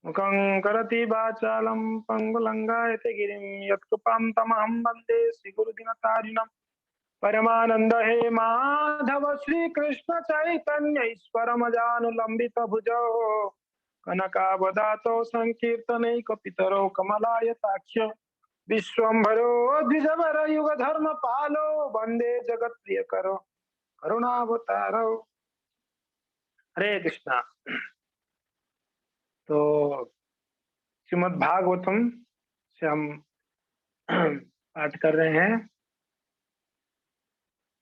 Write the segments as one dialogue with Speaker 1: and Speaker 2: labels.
Speaker 1: मुखं करोति वाचालं पंगुलंघयते गिरिं यत्कृपां तमहं वन्दे श्रीगुरुदिनतारिणं परमानंद हे माधव श्रीकृष्ण चैतन्य ईश्वरमजानुलंबित भुजौ कनकावदातो संकीर्तनैकपितरो कमलायताक्ष विश्वम्भरो द्विजवर युगधर्म पालो वंदे जगत्प्रियकरो करुणावतारो। हरे कृष्णा। तो श्रीमद् भागवतम से हम पाठ कर रहे हैं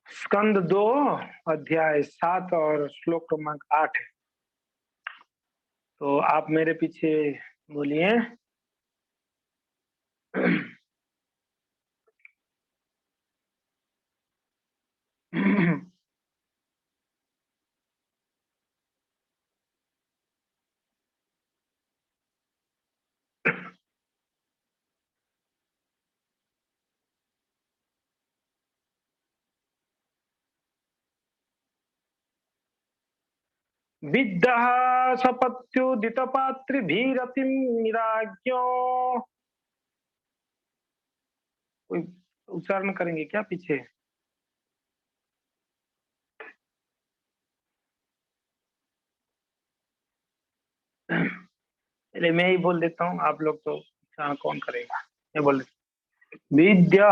Speaker 1: स्कंद 2 अध्याय 7 और श्लोक क्रमांक 8 है। तो आप मेरे पीछे बोलिए। विद्यः सपत्युदित पात्रिभिरतिं निराज्ञो। कोई उच्चारण करेंगे क्या पीछे? चलिए मैं ही बोल देता हूँ, आप लोग तो कौन करेगा। मैं बोल देता हूँ। विद्या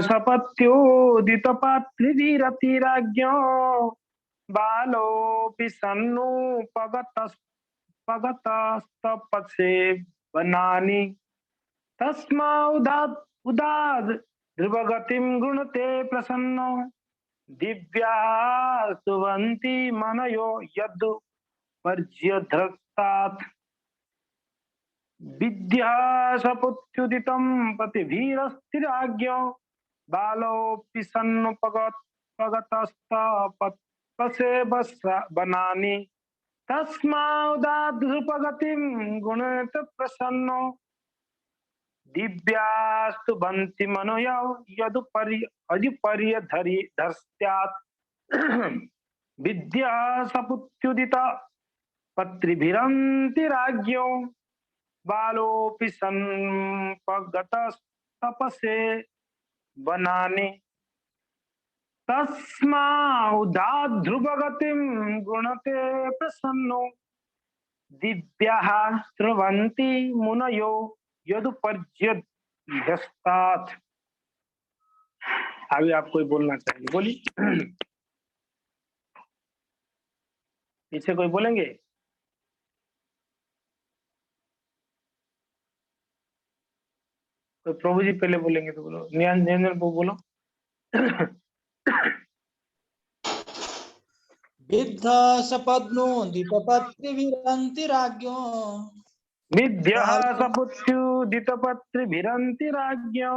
Speaker 1: सपत्युदित पात्रिभिरतिराज्ञो बालोऽपि सन्नुपगतस्तपसे वनानि तस्माउदाद ध्रुवगतिं गृणते प्रसन्नो दिव्या सुवन्ति मनयो यद् पर्यधत्तात् विद्या सपुत्युदितं पतिभिरस्तिराज्ञो बालोऽपि सन्नुपगतस्तपसे वनानि तस्माउदादृपगतिं गुणेत प्रसन्नो दिव्यास्तु बन्ति मनयो यदुपर्यधर्स्यात् विद्या सपुत्युदिता पत्रिभिरन्तिराज्ञो बालोऽपि सन्पगतस्तपसे वनानि तस्माउदाध्रुवगतिं गुणते प्रसन्नो दिव्याः स्रवन्ति मुनयो यदुपर्यधस्तात्। अभी आप कोई बोलना चाहिए, बोलिए। पीछे कोई बोलेंगे? तो प्रभु जी पहले बोलेंगे तो बोलो। निरंजन को बोलो।
Speaker 2: विद्या सपत्नुदितपत्रिभिरन्तिराज्ञो
Speaker 1: विद्यः सपुत्युदितपत्रिभिरन्तिराज्ञो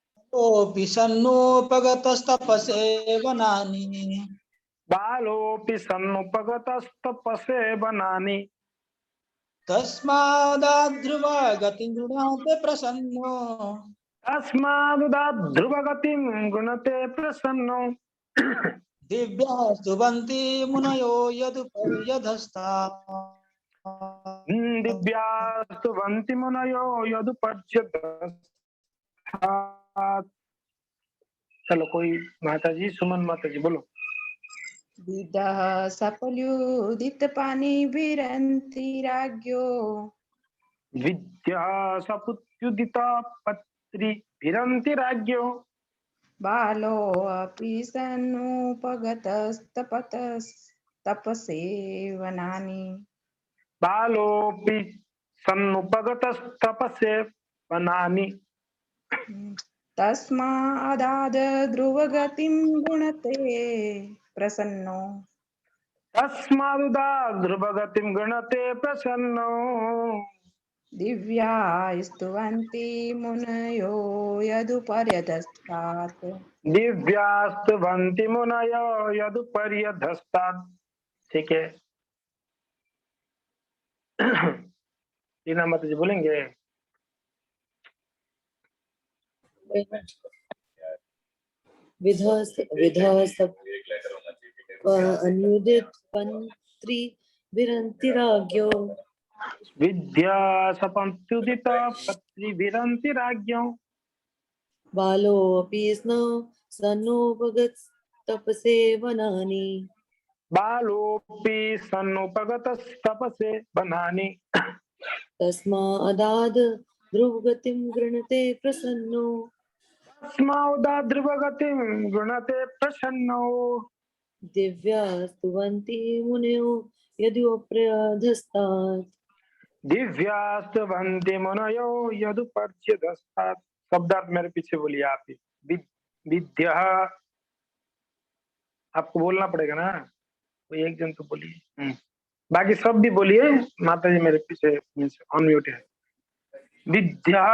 Speaker 2: बालोऽपि सन्नुपगतस्तपसे वनानि
Speaker 1: बालोऽपि सन्नुपगतस्तपसे वनानि
Speaker 2: तस्मादाध्रुवगतिं गृह्णाते प्रसन्नो
Speaker 1: तस्मादुदाध्रुवगतिं गृणते प्रसन्नो
Speaker 2: दिव्याः स्तुवन्ति मुनयो यदुपर्यधस्तात्
Speaker 1: दिव्यास्तु वन्ति मुनयो यदुपर्यधस्तात्। चलो कोई माता जी, सुमन माता जी बोलो।
Speaker 3: विद्यः सपत्युदितपानिभिरन्तिराज्ञो
Speaker 1: विद्या सपुत्युदिता पत्रिभिरन्तिराज्ञो
Speaker 3: बालोऽपि सन्नुपगतस्तपसे वनानि
Speaker 1: बालोऽपि सन्नुपगतस्तपसे वनानि
Speaker 3: तस्मादाद्ध्रुवगतिं गुणते प्रसन्नो
Speaker 1: तस्मादुदाध्रुवगतिं गणते प्रसन्नो
Speaker 3: दिव्या स्तुवन्ति मुनयो यदुपर्यधस्तात्
Speaker 1: दिव्यास्तु वन्ति मुनयो यदुपर्यधस्तात्। ठीक है। टीना माता जी बोलेंगे।
Speaker 4: विधः अनुदित पंत्री विरन्तिराज्ञो
Speaker 1: विद्या सपत्युदित पत्रिभिरन्ति राज्ञो
Speaker 4: बालोऽपि स्नो सन्नोपगत तपसे वनानि
Speaker 1: बालोऽपि सन्नुपगतस्तपसे वनानि
Speaker 4: तस्मादाद ध्रुवगतिं गृणते प्रसन्नो
Speaker 1: तस्मादाद्रुवगतिं गृणते प्रसन्नो
Speaker 4: दिव्या स्तुवन्ति मुनयो यदुप्रयाधस्तात्
Speaker 1: दिव्यास्तवन्ति मुनयो यदुपर्च्यदस्तात्। शब्दार्थ मेरे पीछे बोलिए आप ही। विद्या आपको बोलना पड़ेगा ना, कोई एक जन तो बोलिए। बाकी सब भी बोलिए। माता जी मेरे पीछे अनम्यूट है। विद्या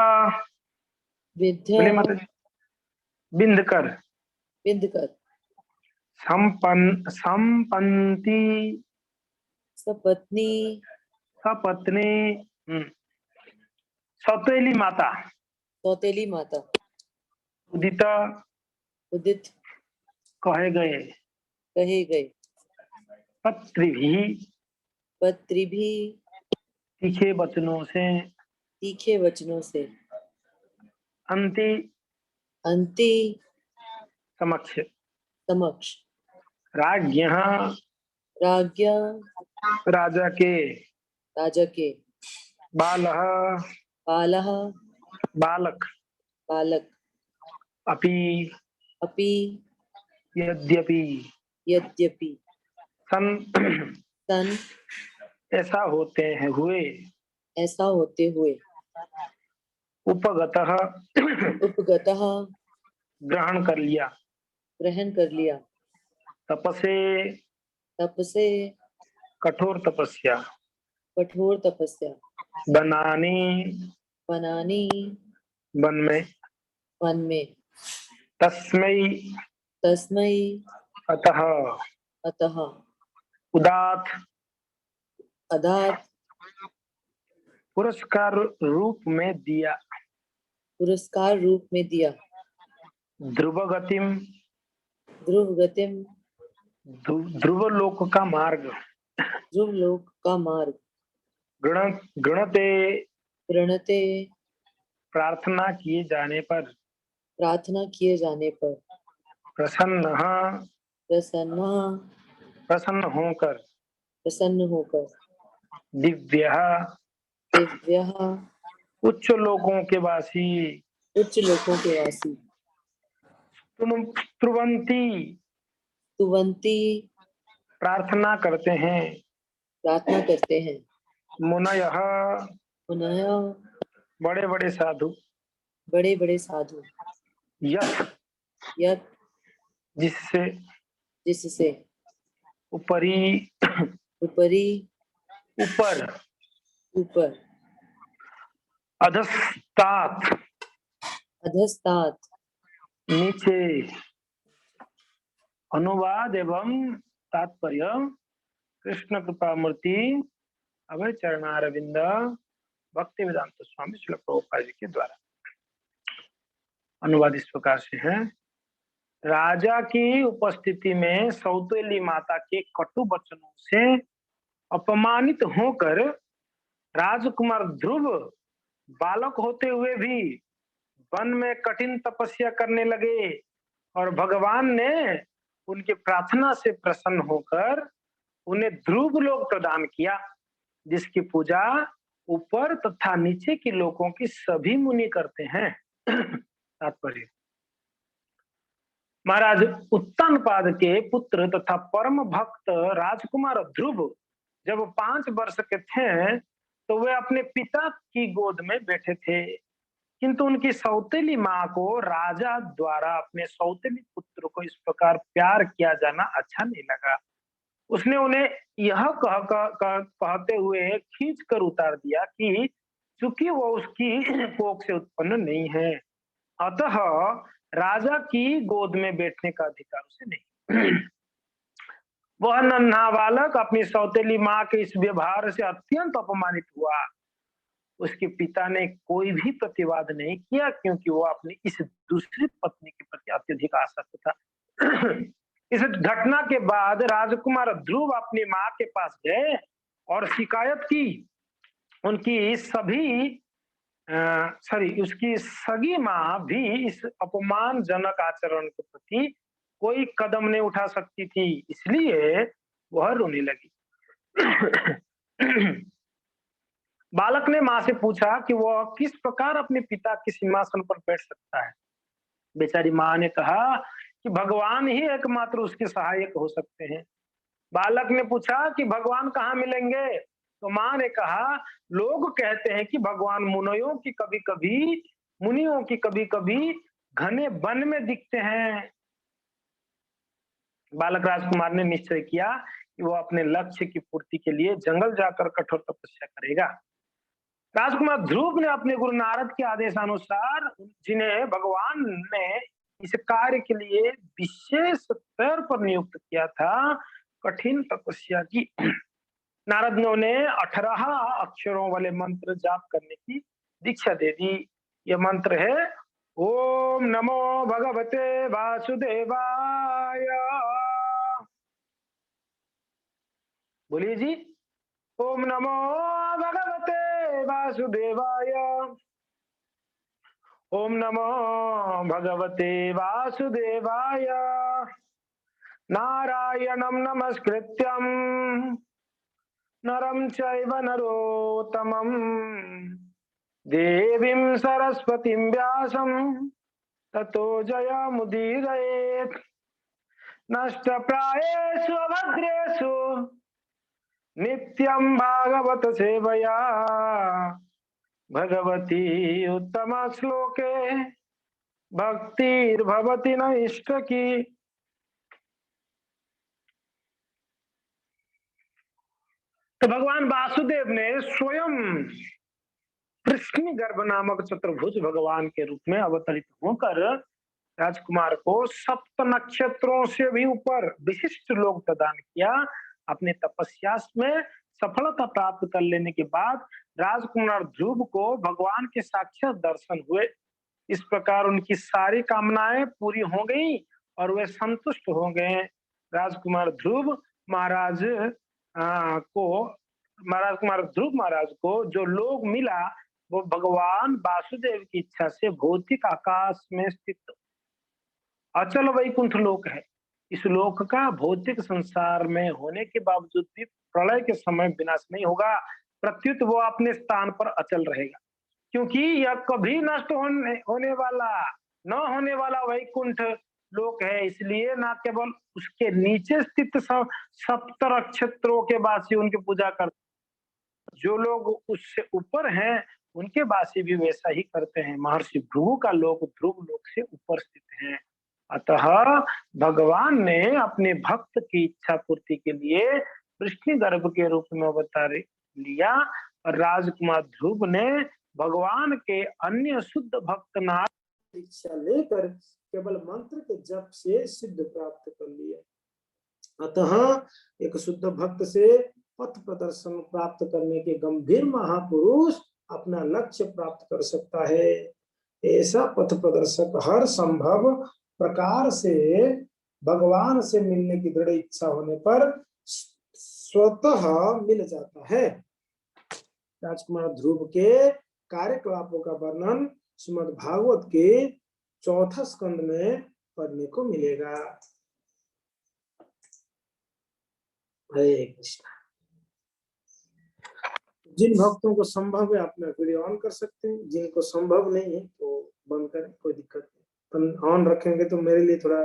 Speaker 4: विद्या
Speaker 1: बोलिए माता जी। बिंदकर
Speaker 4: विदकर
Speaker 1: संपन्ति
Speaker 4: सपत्नी
Speaker 1: सपत्नी सौतेली माता
Speaker 4: सौतेली माता
Speaker 1: उदित
Speaker 4: उदित
Speaker 1: कहे गए
Speaker 4: कहे गए
Speaker 1: पत्रिभी
Speaker 4: पत्री भी
Speaker 1: तीखे वचनों से
Speaker 4: तीखे वचनों से
Speaker 1: अंति
Speaker 4: अंति
Speaker 1: समक्ष
Speaker 4: समक्ष
Speaker 1: राज्ञ
Speaker 4: राज्ञा
Speaker 1: राजा के
Speaker 4: राजा के
Speaker 1: बालः
Speaker 4: बालः
Speaker 1: बालक
Speaker 4: बालक
Speaker 1: अपि
Speaker 4: अपि
Speaker 1: यद्यपि
Speaker 4: यद्यपि
Speaker 1: सन
Speaker 4: सन
Speaker 1: ऐसा होते हैं हुए
Speaker 4: ऐसा होते हुए
Speaker 1: उपगतः
Speaker 4: उपगतः
Speaker 1: ग्रहण कर लिया
Speaker 4: ग्रहण कर लिया
Speaker 1: तपसे
Speaker 4: तप से
Speaker 1: कठोर तपस्या
Speaker 4: कठोर तपस्या
Speaker 1: बनानी
Speaker 4: बनानी
Speaker 1: वन में
Speaker 4: वन में
Speaker 1: तस्मै
Speaker 4: तस्मै
Speaker 1: अतः
Speaker 4: अतः
Speaker 1: उदात
Speaker 4: अदात
Speaker 1: पुरस्कार रूप में दिया
Speaker 4: पुरस्कार रूप में दिया
Speaker 1: ध्रुव गतिम
Speaker 4: ध्रुव गतिम
Speaker 1: ध्रुव लोक का मार्ग
Speaker 4: ध्रुव लोक का मार्ग
Speaker 1: गणते
Speaker 4: प्रणते
Speaker 1: प्रार्थना किए जाने पर
Speaker 4: प्रार्थना किए जाने पर
Speaker 1: प्रसन्न
Speaker 4: प्रसन्न
Speaker 1: प्रसन्न होकर दिव्य
Speaker 4: दिव्य
Speaker 1: उच्च लोकों के वासी
Speaker 4: उच्च लोकों के वासी
Speaker 1: तुम त्रुवंती
Speaker 4: तुवंती
Speaker 1: प्रार्थना करते हैं
Speaker 4: प्रार्थना करते हैं
Speaker 1: मुनयः
Speaker 4: पुनः
Speaker 1: बड़े बड़े साधु
Speaker 4: बड़े बड़े साधु
Speaker 1: यथ
Speaker 4: यत
Speaker 1: जिससे
Speaker 4: जिससे
Speaker 1: ऊपरी
Speaker 4: ऊपरी
Speaker 1: ऊपर
Speaker 4: ऊपर
Speaker 1: अधस्तात
Speaker 4: अधस्तात
Speaker 1: नीचे अनुवाद एवं तात्पर्य कृष्ण कृपा मूर्ति अभय चरणारविंद भक्ति वेदांत स्वामी श्रील प्रभुपाद जी के द्वारा अनुवाद इस प्रकार से है। राजा की उपस्थिति में सौतेली माता के कटु वचनों से अपमानित होकर राजकुमार ध्रुव बालक होते हुए भी वन में कठिन तपस्या करने लगे और भगवान ने उनकी प्रार्थना से प्रसन्न होकर उन्हें ध्रुव लोक प्रदान किया, जिसकी पूजा ऊपर तथा नीचे के लोकों की सभी मुनि करते हैं। तात्पर्य महाराज उत्तानपाद के पुत्र तथा परम भक्त राजकुमार ध्रुव जब 5 वर्ष के थे तो वे अपने पिता की गोद में बैठे थे, किंतु उनकी सौतेली माँ को राजा द्वारा अपने सौतेली पुत्र को इस प्रकार प्यार किया जाना अच्छा नहीं लगा। उसने उन्हें यह कहते हुए खींच कर उतार दिया कि चूंकि वो उसकी कोख से उत्पन्न नहीं है, अतः राजा की गोद में बैठने का अधिकार उसे नहीं। वह नन्हा बालक अपनी सौतेली माँ के इस व्यवहार से अत्यंत अपमानित हुआ। उसके पिता ने कोई भी प्रतिवाद नहीं किया, क्योंकि वो अपनी इस दूसरी पत्नी के प्रति अत्यधिक आसक्त था। इस घटना के बाद राजकुमार ध्रुव अपनी माँ के पास गए और शिकायत की उनकी उसकी सगी माँ भी इस अपमानजनक आचरण के प्रति कोई कदम नहीं उठा सकती थी, इसलिए वह रोने लगी। बालक ने माँ से पूछा कि वह किस प्रकार अपने पिता के सिंहासन पर बैठ सकता है। बेचारी माँ ने कहा कि भगवान ही एकमात्र उसके सहायक हो सकते हैं। बालक ने पूछा कि भगवान कहाँ मिलेंगे? तो माँ ने कहा, लोग कहते हैं कि भगवान मुनियों की कभी कभी घने वन में दिखते हैं। बालक राजकुमार ने निश्चय किया कि वो अपने लक्ष्य की पूर्ति के लिए जंगल जाकर कठोर तपस्या करेगा। राजकुमार ध्रुव ने अपने गुरु नारद के आदेशानुसार, जिन्हें भगवान ने इस कार्य के लिए विशेष तौर पर नियुक्त किया था, कठिन तपस्या की। नारद ने उन्हें 18 अक्षरों वाले मंत्र जाप करने की दीक्षा दे दी। यह मंत्र है, ओम नमो भगवते वासुदेवाय। बोलिए जी, ओम नमो भगवते वासुदेवाय। ओम नमो भगवते वासुदेवाय। नारायणं नमस्कृत्यं नरं चैव नरोत्तमं देवीं सरस्वतीं व्यासं ततो जयमुदीरयेत्। नष्टप्रायेषु अभद्रेषु नित्यं भागवत सेवया भगवती उत्तम श्लोके भक्तिर्भवति न इष्टकी। तो भगवान वासुदेव ने स्वयं कृष्णगर्भ नामक चतुर्भुज भगवान के रूप में अवतरित होकर राजकुमार को सप्त नक्षत्रों से भी ऊपर विशिष्ट लोक प्रदान किया। अपने तपस्या में सफलता प्राप्त कर लेने के बाद राजकुमार ध्रुव को भगवान के साक्षात दर्शन हुए। इस प्रकार उनकी सारी कामनाएं पूरी हो गई और वे संतुष्ट हो गए। राजकुमार ध्रुव महाराज को जो लोक मिला वो भगवान वासुदेव की इच्छा से भौतिक आकाश में स्थित अचल वैकुंठ लोक है। इस लोक का भौतिक संसार में होने के बावजूद भी प्रलय के समय विनाश नहीं होगा, प्रत्युत वो अपने स्थान पर अचल रहेगा, क्योंकि यह कभी नष्ट होने वाला वैकुंठ लोक है। इसलिए न केवल उसके नीचे स्थित सप्त नक्षत्रों के वासी उनकी पूजा करते, जो लोग उससे ऊपर हैं उनके वासी भी वैसा ही करते हैं। महर्षि भृगु का लोक ध्रुव लोक से ऊपर स्थित है। अतः भगवान ने अपने भक्त की इच्छा पूर्ति के लिए कृष्णगर्भ के रूप में अवतार लिया और राजकुमार ध्रुव ने भगवान के अन्य शुद्ध भक्त नाथ दीक्षा लेकर केवल मंत्र के जप से सिद्ध प्राप्त कर लिया। अतः एक शुद्ध भक्त से पथ प्रदर्शन प्राप्त करने के गंभीर महापुरुष अपना लक्ष्य प्राप्त कर सकता है। ऐसा पथ प्रदर्शक हर संभव प्रकार से भगवान से मिलने की दृढ़ इच्छा होने पर स्वतः मिल जाता है। राजकुमार ध्रुव के कार्यकलापों का वर्णन श्रीमद् भागवत के 4 स्कंद में पढ़ने को मिलेगा। हरे कृष्णा। जिन भक्तों को संभव है अपना वीडियो ऑन कर सकते हैं, जिनको संभव नहीं है तो बंद करें, कोई दिक्कत नहीं। ऑन रखेंगे तो मेरे लिए थोड़ा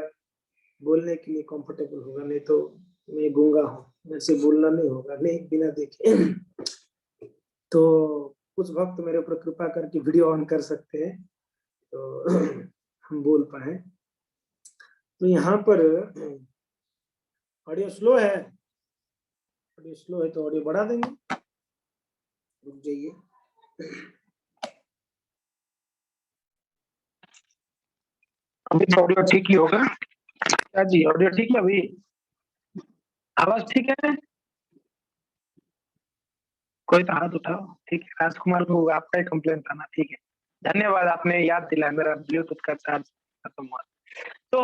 Speaker 1: बोलने के लिए कंफर्टेबल होगा, नहीं तो मैं गूंगा हूँ, मेरे से बोलना नहीं होगा नहीं बिना देखे। तो कुछ भक्त मेरे ऊपर कृपा करके वीडियो ऑन कर सकते हैं तो हम बोल पाए। तो यहाँ पर ऑडियो स्लो है, तो ऑडियो बढ़ा देंगे, रुक जाइए। अभी तो ऑडियो ठीक ही होगा क्या जी? ऑडियो ठीक है अभी? आवाज ठीक है? कोई तो हाथ उठाओ। ठीक है, राजकुमार को आपका ही कंप्लेन था ना? ठीक है, धन्यवाद, आपने याद दिलाया, मेरा ब्लूटूथ का चार्ज खत्म हुआ। तो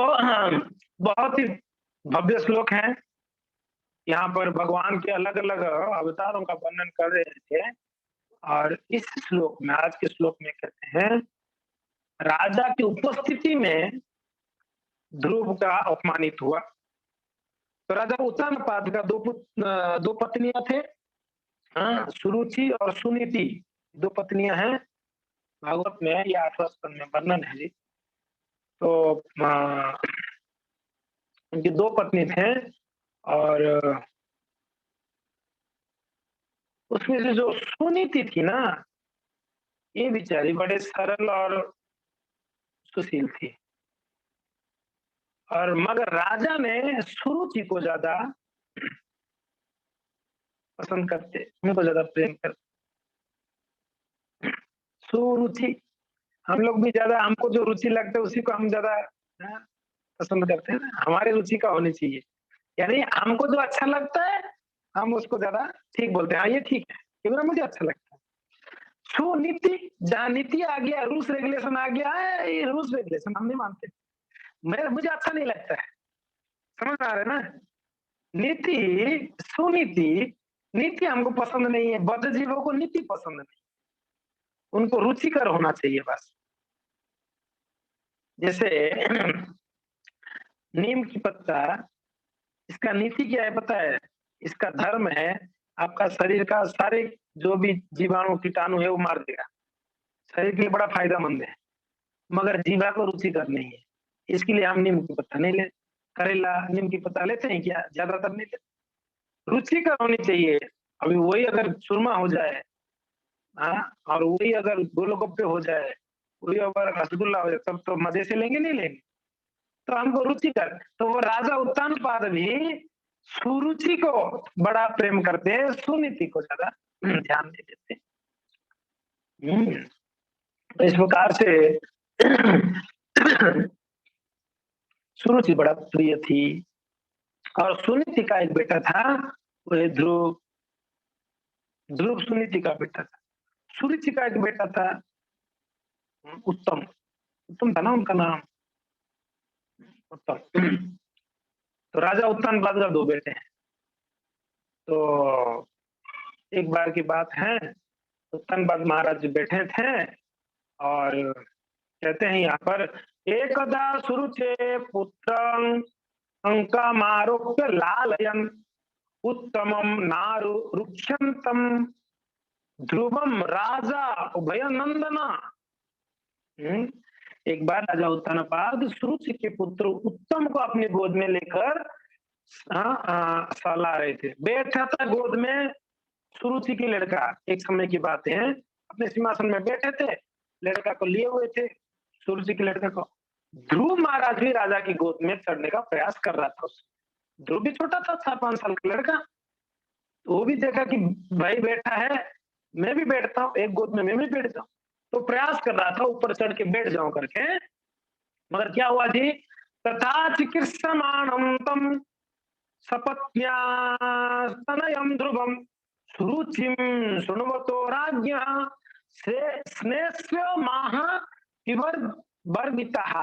Speaker 1: बहुत ही भव्य श्लोक है। यहाँ पर भगवान के अलग अलग अवतारों का वर्णन कर रहे थे। और इस श्लोक में, आज के श्लोक में कहते हैं, राजा की उपस्थिति में ध्रुव का अपमानित हुआ। तो राजा उत्तानपाद का दो पत्नियां थे, हाँ, सुरुचि और सुनीति, दो पत्नियां हैं। भागवत में या 8वां स्कंद में वर्णन है जी। तो उनकी दो पत्नी थे और उसमें से जो सुनीति थी ना, ये बेचारी बड़े सरल और सुशील थी। और मगर राजा ने सुरुचि को ज्यादा पसंद करते, उनको ज्यादा प्रेम करते। सुरुचि, हम लोग भी ज्यादा, हमको जो रुचि लगता है उसी को हम ज्यादा पसंद करते हैं ना। हमारी रुचि का होनी चाहिए, यानी हमको जो अच्छा लगता है हम उसको ज्यादा ठीक बोलते हैं, हाँ ये ठीक है क्योंकि मुझे अच्छा लगता है। सुनीति, जहाँ नीति आ गया, रूल्स रेगुलेशन आ गया है, ये रूल्स रेगुलेशन हम नहीं मानते, मुझे अच्छा नहीं लगता है। समझ आ रहा है ना? नीति, सुनीति, नीति हमको पसंद नहीं है। बद्ध जीवों को नीति पसंद नहीं, उनको रुचिकर होना चाहिए बस। जैसे नीम की पत्ता, इसका नीति क्या है पता है? इसका धर्म है आपका शरीर का सारे जो भी जीवाणु कीटाणु है वो मार देगा, शरीर के लिए बड़ा फायदेमंद है। मगर जीवा को रुचिकर नहीं है, इसके लिए हम नीम की पत्ता नहीं ले। करेला, नीम की पत्ता लेते हैं क्या? ज्यादातर नहीं लेते। रुचिकर होनी चाहिए। अभी वही अगर चूरमा हो जाए, हाँ, और वही अगर गोलगप्पे हो जाए, वही अगर रसगुल्ला हो जाए, तब तो मजे से लेंगे नहीं लेंगे? तो हमको रुचिकर, तो वो राजा उत्तानपाद भी सुरुचि को बड़ा प्रेम करते हैं, सुनीति को ज्यादा ध्यान दे देते। तो इस प्रकार से सुरुचि बड़ा प्रिय थी। और सुनीति का एक बेटा था, वो ध्रुव। ध्रुव सुनीति का बेटा था। सुरुचि का एक बेटा था उत्तम, उत्तम था ना उनका नाम, उत्तम। तो राजा उत्तानपाद का दो बेटे हैं। तो एक बार की बात है, उत्तानपाद महाराज बैठे थे और कहते हैं यहाँ पर, एकदा सुरुचे पुत्रं अंकमारोप्य लालयन् उत्तमं नारु रुक्षन्तम ध्रुवम राजा उभयनंदना। एक बार राजा उत्तानपाद सुरुचि के पुत्र उत्तम को अपनी गोद में लेकर सहला रहे थे। बैठा था गोद में सुरुचि की लड़का, एक समय की बात है, अपने सिंहासन में बैठे थे, लड़का को लिए हुए थे, सुरुचि के लड़का को। ध्रुव महाराज भी राजा की गोद में चढ़ने का प्रयास कर रहा था। ध्रुव भी छोटा था, 4-5 साल का लड़का। वो भी देखा कि भाई बैठा है, मैं भी बैठता हूँ, एक गोद में मैं भी बैठ जाऊं। तो प्रयास कर रहा था ऊपर चढ़ के बैठ जाऊं करके। मगर क्या हुआ जी? तथा चिकित्समाणं तम सपत्न्या स्तनयं ध्रुवम सुरुचिं शृण्वतो राज्ञः स्नेहस्य माह वर्गितः।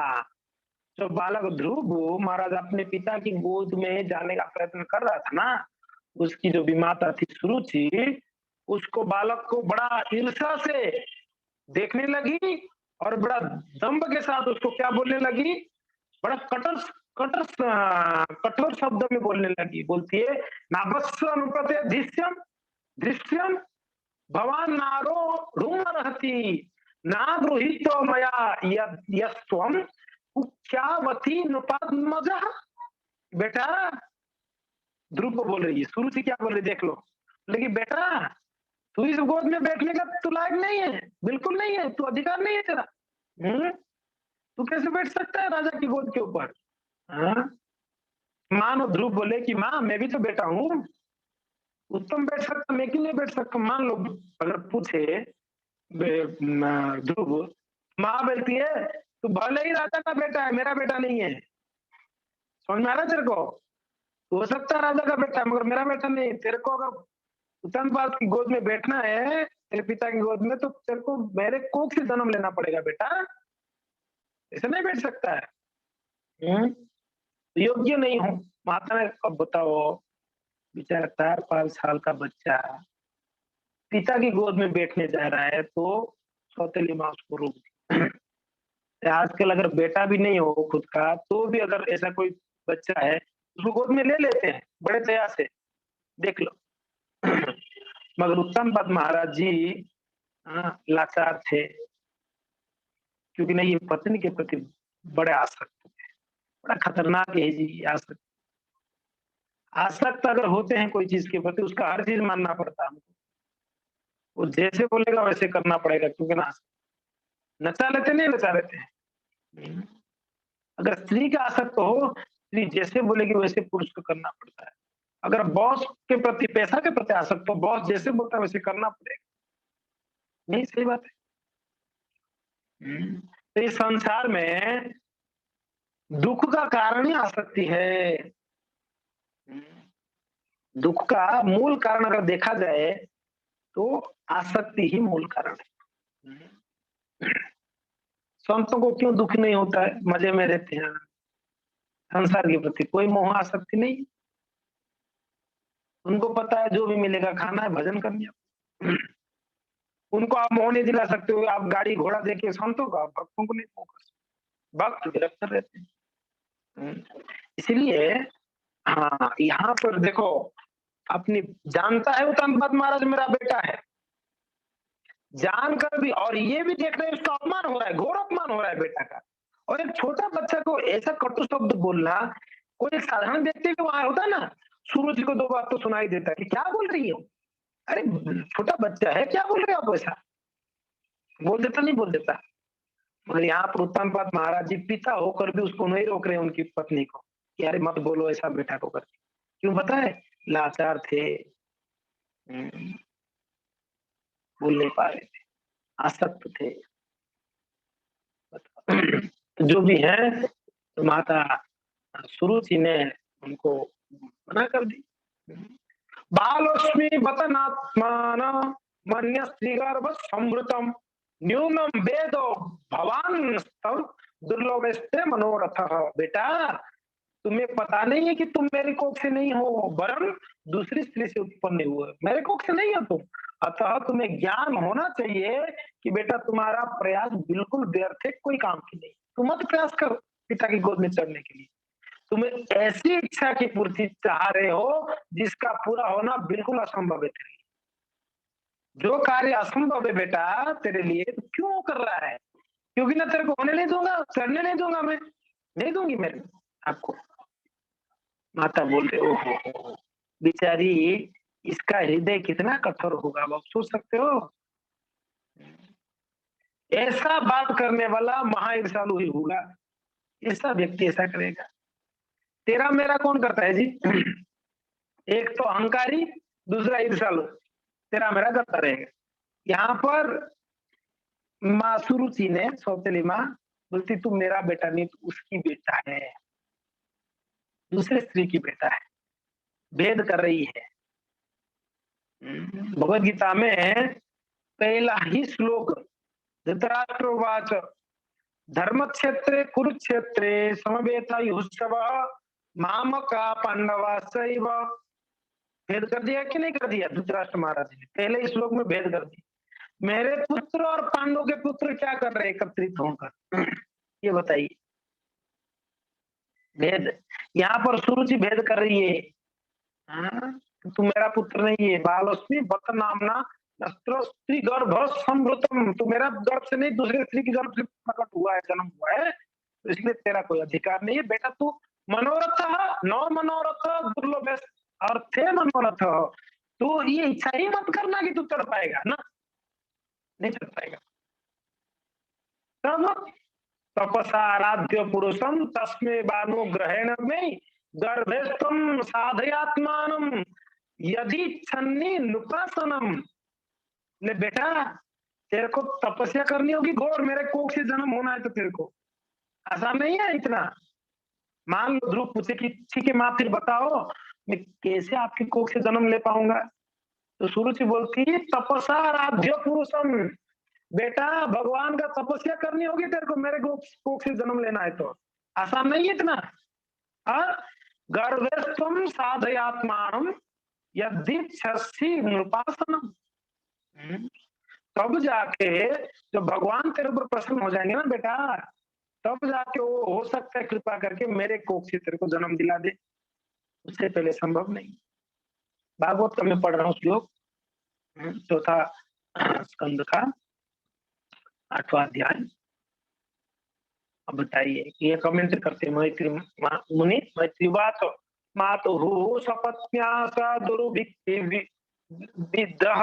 Speaker 1: जो बालक ध्रुव महाराज अपने पिता की गोद में जाने का प्रयत्न कर रहा था ना, उसकी जो भी माता थी सुरुचि, उसको बालक को बड़ा ईर्ष्या से देखने लगी और बड़ा दंभ के साथ उसको क्या बोलने लगी, बड़ा कठोर शब्द में बोलने लगी। बोलती है, नाभस्व अनुपते दृश्यम दृश्यम भवान नारो ढूंढती ना गृहीतो मया यस्त्वम उच्चावती नुपद्मजा। बेटा, ध्रुव को बोल रही है, सुरुचि क्या बोल रही देख लो। लेकिन बेटा, तू इस गोद में बैठने का तू लायक नहीं है, बिल्कुल नहीं है, तू अधिकार नहीं है तेरा। तू कैसे बैठ सकता है राजा की गोद के ऊपर? मानो ध्रुव बोले कि माँ मैं भी तो बेटा हूँ, उत्तम बैठ सकता, मैं क्यों नहीं बैठ सकता? मान लो अगर पूछे ध्रुव, माँ बोलती है तू भले ही राजा का बेटा है, मेरा बेटा नहीं है। समझ में आ रहा तेरे को? हो सकता है राजा का बेटा है मगर मेरा बेटा नहीं। तेरे को अगर उत्तानपाद की गोद में बैठना है, तेरे पिता की गोद में, तो तेरे को मेरे कोख से जन्म लेना पड़ेगा बेटा, ऐसे नहीं बैठ सकता है। योग्य नहीं हूं। माता ने अब बताओ, बेचारा 4-5 साल का बच्चा पिता की गोद में बैठने जा रहा है तो सौतेली माँ उसको रोक दी। आजकल अगर बेटा भी नहीं हो खुद का तो भी अगर ऐसा कोई बच्चा है उसको गोद में ले लेते हैं बड़े दया से, देख लो। मगर उत्तम पद महाराज जी लाचार थे, क्योंकि नहीं, ये पत्नी के प्रति बड़े आसक्त थे। बड़ा खतरनाक है जी आसक्त। आसक्त अगर होते हैं कोई चीज के प्रति उसका हर चीज मानना पड़ता है हमको। वो जैसे बोलेगा वैसे करना पड़ेगा, क्योंकि ना नचा लेते नहीं नचा लेते हैं। अगर स्त्री का आसक्त हो, स्त्री जैसे बोलेगी वैसे पुरुष को करना पड़ता है। अगर बॉस के प्रति, पैसा के प्रति आसक्त हो, बॉस जैसे बोलता है वैसे करना पड़ेगा। नहीं, सही बात है। तो इस संसार में दुख का कारण ही आसक्ति है। दुख का मूल कारण अगर देखा जाए तो आसक्ति ही मूल कारण है। संतों को क्यों दुख नहीं होता है, मजे में रहते हैं, संसार के प्रति कोई मोह आसक्ति नहीं। उनको पता है जो भी मिलेगा खाना है, भजन करना। उनको आप मोह नहीं दिला सकते हो, आप गाड़ी घोड़ा देके संतों को, आप भक्तों को नहीं मोह कर सकते। भक्त गिरफ्तार रहते हैं। इसलिए हाँ, यहाँ पर देखो, अपनी जानता है उत्तम पद महाराज मेरा बेटा है, जानकर भी, और ये भी देख रहे हैं उसका अपमान हो रहा है, घोर अपमान हो रहा है बेटा का। और एक छोटा बच्चा को ऐसा कटु शब्द बोलना, कोई साधारण व्यक्ति को वहां होता ना, सूरज को 2 बात तो सुनाई देता कि क्या बोल रही हो, अरे छोटा बच्चा है, क्या बोल रहे हो आप, ऐसा बोल देता, नहीं बोल देता। मगर यहाँ पर उत्तम पद महाराज जी पिता होकर भी उसको नहीं रोक रहे उनकी पत्नी को कि अरे मत बोलो ऐसा बेटा को करके। क्यों पता है? लाचार थे, बोल नहीं पा रहे थे, आसक्त थे। जो भी है तो माता सुरुचि ने उनको मना कर दी। बालोस्मि वतनात्मान मन्य श्रीगर्भ समृतम न्यूनम वेदो भवान स्तव दुर्लभस्ते मनोरथ। बेटा, तुम्हें पता नहीं है कि तुम मेरे कोख से नहीं हो, वरन दूसरी स्त्री से उत्पन्न हुए, मेरे कोख से नहीं हो तुम। अतः तुम्हें ज्ञान होना चाहिए कि बेटा तुम्हारा प्रयास बिल्कुल व्यर्थ है, कोई काम की नहीं। तुम मत प्रयास करो पिता की गोद में चढ़ने के लिए। तुम्हें ऐसी इच्छा की पूर्ति चाह रहे हो जिसका पूरा होना बिल्कुल असंभव है तेरे लिए। जो कार्य असंभव है बेटा तेरे लिए, तो क्यों कर रहा है? क्योंकि ना तेरे को होने नहीं दूंगा, चढ़ने नहीं दूंगा, मैं नहीं दूंगी मैं आपको। माता बोल रहे ओहो बेचारी, इसका हृदय कितना कठोर होगा, आप सोच सकते हो। ऐसा बात करने वाला महाईर्षालु ही होगा, ऐसा व्यक्ति ऐसा करेगा। तेरा मेरा कौन करता है जी? एक तो अहंकारी, दूसरा ईर्षालु, तेरा मेरा करता रहेगा। यहाँ पर माँ सुरुचि ने, सौतेली माँ बोलती तू मेरा बेटा नहीं, तू उसकी बेटा है, दूसरे स्त्री की बेटा है, भेद कर रही है। भगवद गीता में पहला ही श्लोक, धृतराष्ट्रोवाच धर्म क्षेत्रे कुरुक्षेत्रे समवेतायुत्सव मामका पांडवा सैव। भेद कर दिया कि नहीं कर दिया धृतराष्ट्र महाराज ने? पहले ही श्लोक में भेद कर दिया। मेरे पुत्र और पांडव के पुत्र क्या कर रहे एकत्रित होकर, ये बताइए। भेद यहाँ पर सुरुचि भेद कर रही है। तू मेरा पुत्र नहीं है, बालोस्मि बत नामना स्त्री गर्भ समृतम, तू मेरा गर्भ से नहीं दूसरे स्त्री की गर्भ से प्रकट हुआ है, जन्म हुआ है, तो इसलिए तेरा कोई अधिकार नहीं है बेटा। तू मनोरथ नौ मनोरथ दुर्लभ अर्थे मनोरथ, तो ये इच्छा ही मत करना कि तू चढ़ पाएगा ना, नहीं चढ़ पाएगा। तब तपसा आराध्य पुरुषम तस्मे बानो ग्रहण में गर्भस्थम साधयात्मानम यदि छन्नी नुपासनम। ले बेटा, तेरे को तपस्या करनी होगी घोर, मेरे कोख से जन्म होना है तो तेरे को आसान नहीं है इतना। मान लो ध्रुव पूछे कि ठीक है माँ फिर बताओ मैं कैसे आपके कोख से जन्म ले पाऊंगा, तो सुरुचि बोलती है तपसा आराध्य पुरुषम, बेटा भगवान का तपस्या करनी होगी तेरे को, मेरे कोख से जन्म लेना है तो आसान नहीं है इतना। गर्भस्थम साधयात्मानम यदीक्षसि नृपासनम। तब जाके जब भगवान तेरे ऊपर प्रसन्न हो जाएंगे ना बेटा, तब जाके वो हो सकता है कृपा करके मेरे कोख से तेरे को जन्म दिला दे, उससे पहले संभव नहीं। भागवत में पढ़ रहा हूँ श्लोक, चौथा स्कंद का 8वां अध्याय। अब बताइए, ये कमेंट करते हैं मैत्री मुनि। मैत्री बात मातुः सपत्न्या स दुर्भिक्षे विद्रह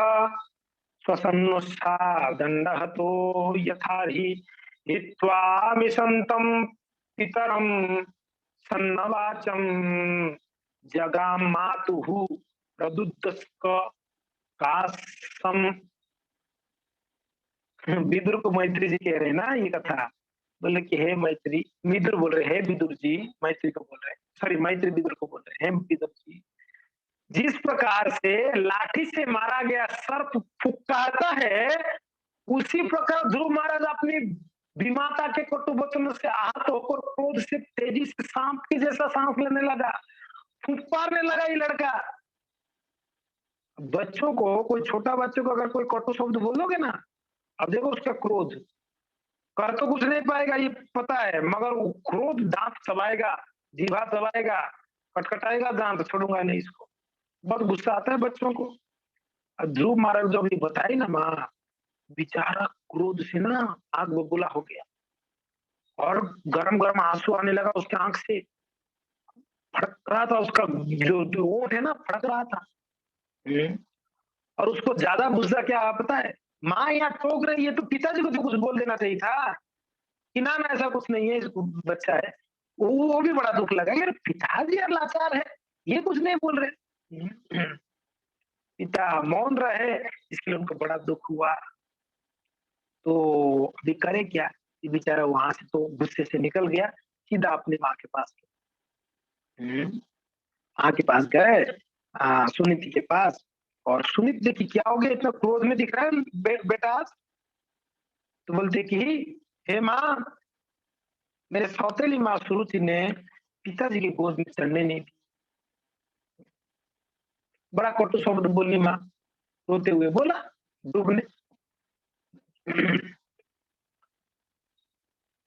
Speaker 1: स्वसन्नुष्ठा दण्डहतो यथाहि हित्वा मिषन्तं पितरं सन्नवाचं जगाम मातुः प्रदुद्दस्क कासम। विदुर को मैत्री जी कह रहे हैं ना ये कथा, बोले कि हे मैत्री, विदुर बोल रहे हैं विदुर जी मैत्री को बोल रहे हैं, सॉरी मैत्री विदुर को बोल रहे हैं, विदुर जी जिस प्रकार से लाठी से मारा गया सर्प फुफकारता है, उसी प्रकार ध्रुव महाराज अपनी विमाता के कटु वचनों से आहत होकर क्रोध से तेजी से सांप के जैसा सांस लेने लगा, फुफकारने लगा ये लड़का। बच्चों को, कोई छोटा बच्चों को अगर कोई कटु शब्द बोलोगे ना, अब देखो उसका क्रोध, कर तो कुछ नहीं पाएगा ये पता है, मगर वो क्रोध दांत चबाएगा, जीभा चबाएगा, कटकटाएगा दांत, छोड़ूंगा नहीं इसको। बहुत गुस्सा आता है बच्चों को। ध्रुव महाराज जब ये बताई ना माँ, बेचारा क्रोध से ना आग बबूला हो गया और गरम गरम आंसू आने लगा उसके आंख से, फड़क रहा था उसका जो ओंठ है ना, फड़क रहा था। और उसको ज्यादा गुस्सा क्या पता है, माँ यहाँ टोक रही है तो पिताजी को तो कुछ बोल देना चाहिए था कि ना ना ऐसा कुछ नहीं है, इसको बच्चा है। वो भी बड़ा दुख लगा, यार पिताजी यार लाचार है, ये कुछ नहीं बोल रहे। पिता मौन रहे, इसके लिए उनको बड़ा दुख हुआ। तो अभी करे क्या, ये बेचारा वहां से तो गुस्से से निकल गया, सीधा अपनी माँ के पास माँ के पास गए, सुनीति के पास। और सुनीति देखी क्या हो गया, इतना क्रोध में दिख रहा है बेटा। तो बोलते कि हे माँ, मेरे सौतेली माँ सुरुचि ने पिताजी की गोद में चढ़ने नहीं दी। बड़ा कटु शब्द बोली माँ, रोते हुए बोला ध्रुव ने।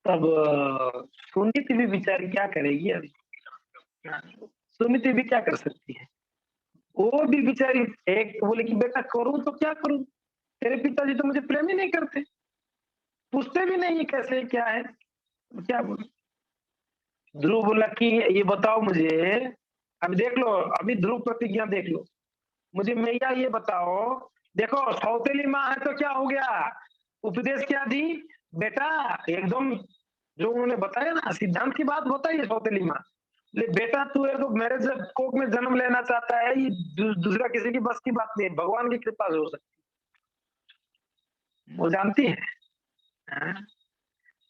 Speaker 1: तब सुनीति भी बेचारी क्या करेगी, अभी सुनीति भी क्या कर सकती है, वो भी बेचारी एक बोले कि बेटा करूं तो क्या करूं, तेरे पिताजी तो मुझे प्रेम ही नहीं करते, पूछते भी नहीं कैसे क्या है, क्या बोलूं। ध्रुव बोला कि ये बताओ मुझे, अभी देख लो, अभी ध्रुव प्रतिज्ञा देख लो, मुझे मैया ये बताओ, देखो सौतेली माँ है तो क्या हो गया, उपदेश क्या दी बेटा, एकदम जो उन्होंने बताया ना सिद्धांत की बात बताई है सौतेली माँ। ले बेटा तू है तो मेरे कोख में जन्म लेना चाहता है, ये दूसरा किसी की बस की बात नहीं है, भगवान की कृपा से हो सकती है, वो जानती है।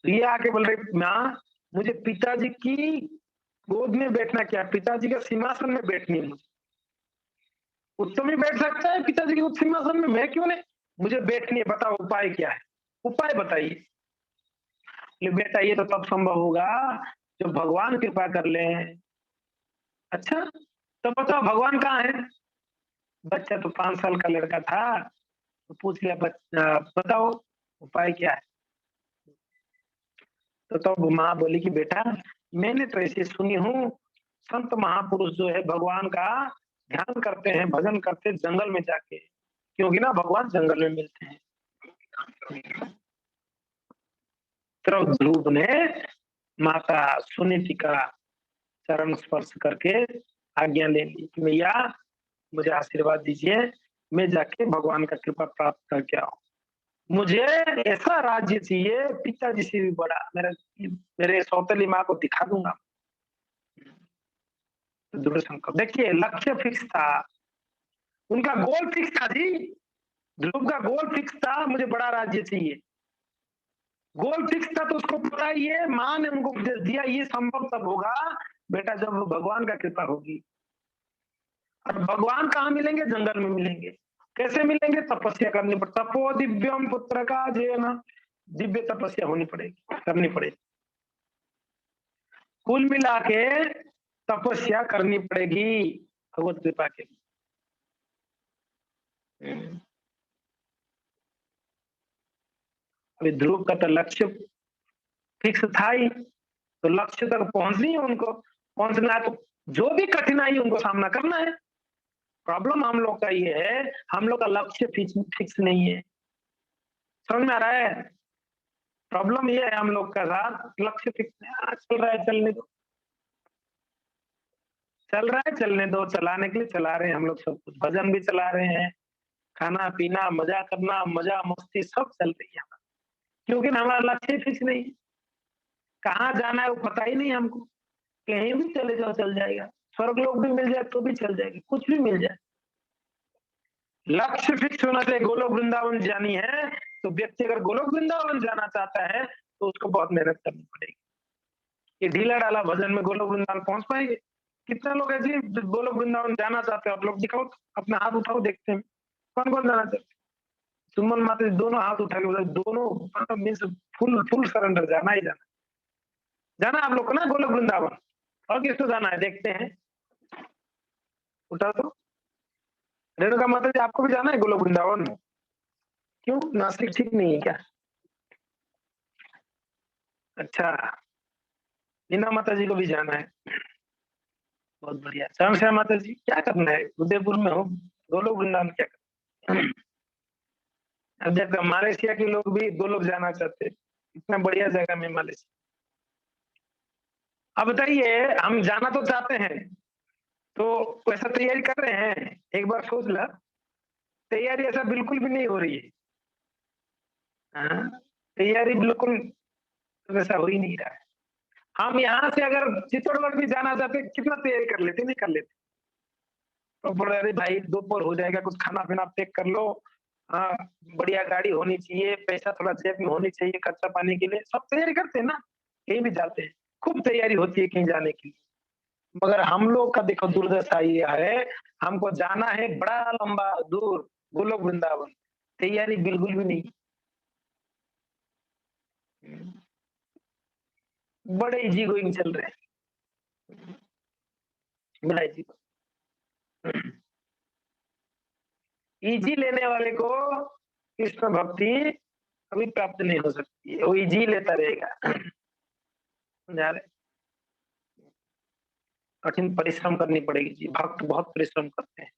Speaker 1: तो ये आके बोल रही माँ, मुझे पिताजी की गोद में बैठना क्या, पिताजी के सिंहासन में बैठनी है मुझे। उत्तम ही बैठ सकता है पिताजी के सिंहासन में, मैं क्यों नहीं, मुझे बैठनी है, बताओ उपाय क्या है, उपाय बताइए। बेटा ये तो तब संभव होगा जब भगवान कृपा कर ले। अच्छा तो बताओ भगवान कहाँ है, बच्चा तो 5 साल का लड़का था, तो पूछ लिया बताओ उपाय क्या है। तो माँ बोली कि बेटा मैंने तो ऐसे सुनी हूँ, संत महापुरुष जो है भगवान का ध्यान करते हैं, भजन करते हैं जंगल में जाके, क्योंकि ना भगवान जंगल में मिलते हैं। तो ध्रुव ने माता सुनीति का चरण स्पर्श करके आज्ञा ले ली कि मैया मुझे आशीर्वाद दीजिए, मैं जाके भगवान का कृपा प्राप्त करके आऊं, मुझे ऐसा राज्य चाहिए पिताजी से भी बड़ा, मेरे सौतेली माँ को दिखा दूंगा। दृढ़ संकल्प, देखिए लक्ष्य फिक्स था, उनका गोल फिक्स था जी, ध्रुव का गोल फिक्स था, मुझे बड़ा राज्य चाहिए, गोल फिक्स था। तो उसको पता ये माँ ने उनको उपदेश दिया, ये संभव तब होगा बेटा जब भगवान का कृपा होगी। और भगवान कहाँ मिलेंगे, जंगल में मिलेंगे। कैसे मिलेंगे, तपस्या करनी पड़ती, तपो दिव्यम पुत्र का जेन, दिव्य तपस्या होनी पड़ेगी, करनी पड़ेगी, कुल मिला के तपस्या करनी पड़ेगी भगवत कृपा के लिए। अभी ध्रुव का तो लक्ष्य फिक्स था ही, तो लक्ष्य तक पहुंचनी है उनको, पहुंचना है तो जो भी कठिनाई उनको सामना करना है। प्रॉब्लम हम लोग का ये है, हम लोग का लक्ष्य फिक्स नहीं है। समझ में आ रहा है? प्रॉब्लम ये है हम लोग का साथ, लक्ष्य फिक्स है। चल रहा है, चलने दो, चल रहा है, चलने दो। चलाने के लिए चला रहे हैं हम लोग सब कुछ, भजन भी चला रहे हैं, खाना पीना, मजा करना, मजा मस्ती सब चल रही है, क्योंकि हमारा लक्ष्य फिक्स नहीं है। कहाँ जाना है वो पता ही नहीं हमको। कहीं भी चले जाओ चल जाएगा, स्वर्ग लोग भी मिल जाए तो भी चल जाएगी, कुछ भी मिल जाए। लक्ष्य फिक्स होना चाहिए। गोलोक वृंदावन जानी है तो व्यक्ति अगर गोलोक वृंदावन जाना चाहता है तो उसको बहुत मेहनत करनी पड़ेगी। ये ढीला डाला भजन में गोलोक वृंदावन पहुंच पाएंगे? कितने लोग ऐसे गोलोक वृंदावन जाना चाहते हैं? आप लोग दिखाओ, अपना हाथ उठाओ, देखते हैं कौन कौन जाना चाहते हैं। सुमन माता जी दोनों हाथ उठा के बोले, दोनों मीन्स फुल फुल सरेंडर, जाना ही जाना। जाना आप लोग को ना गोलोक वृंदावन? और किसको जाना है देखते हैं, उठा दो। रेणुका माता जी आपको भी जाना है गोलोक वृंदावन? क्यों, नासिक ठीक नहीं है क्या? अच्छा, नीना माता जी को भी जाना है, बहुत बढ़िया। श्याम श्याम माता जी क्या करना है? उदयपुर में हो, गोलोक वृंदावन क्या करना है? अब जब मालयशिया के लोग भी गोलोक जाना चाहते हैं, इतना बढ़िया जगह में मालयशिया। अब बताइए, हम जाना तो चाहते हैं तो वैसा तैयारी कर रहे हैं? एक बार सोच ला, तैयारी ऐसा बिल्कुल भी नहीं हो रही है। हाँ, तैयारी बिल्कुल वैसा हो ही नहीं रहा है। हम यहाँ से अगर चित्तौड़गढ़ भी जाना चाहते, कितना तैयारी कर लेते? नहीं कर लेते। तो बोले अरे भाई दोपहर हो जाएगा, कुछ खाना पीना पैक कर लो, हाँ, बढ़िया गाड़ी होनी चाहिए, पैसा थोड़ा जेब में होनी चाहिए खर्चा पानी के लिए, सब तैयारी करते हैं ना। कहीं भी जाते हैं खूब तैयारी होती है कहीं जाने के लिए, मगर हम लोग का देखो दुर्दशा ये है, हमको जाना है बड़ा लंबा दूर गोलोक वृंदावन, तैयारी बिल्कुल भी नहीं। बड़े इजी गोइंग चल रहे हैं, बड़ा इजी। इजी लेने वाले को कृष्ण भक्ति कभी प्राप्त नहीं हो सकती है, वो इजी लेता रहेगा। समझा रहे? कठिन परिश्रम करनी पड़ेगी जी, भक्त बहुत परिश्रम करते हैं,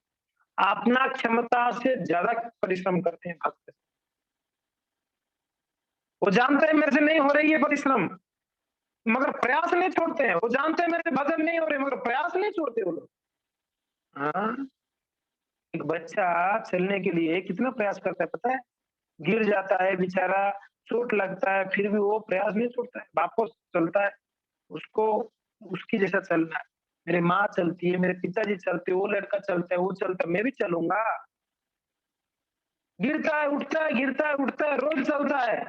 Speaker 1: अपना क्षमता से ज्यादा परिश्रम करते हैं भक्त। वो जानते हैं मेरे से नहीं हो रही है परिश्रम, मगर प्रयास नहीं छोड़ते हैं। वो जानते हैं मेरे भजन नहीं हो रहे, मगर प्रयास नहीं छोड़ते वो लोग। हाँ, एक बच्चा चलने के लिए कितना प्रयास करता है पता है? गिर जाता है बेचारा, चोट लगता है, फिर भी वो प्रयास नहीं छोड़ता है, वापस चलता है। उसको उसकी जैसा चलना है। मेरी माँ चलती है, मेरे पिताजी चलते, वो लड़का चलता है, वो चलता है, मैं भी चलूंगा। गिरता है उठता है, गिरता है उठता है, रोज चलता है।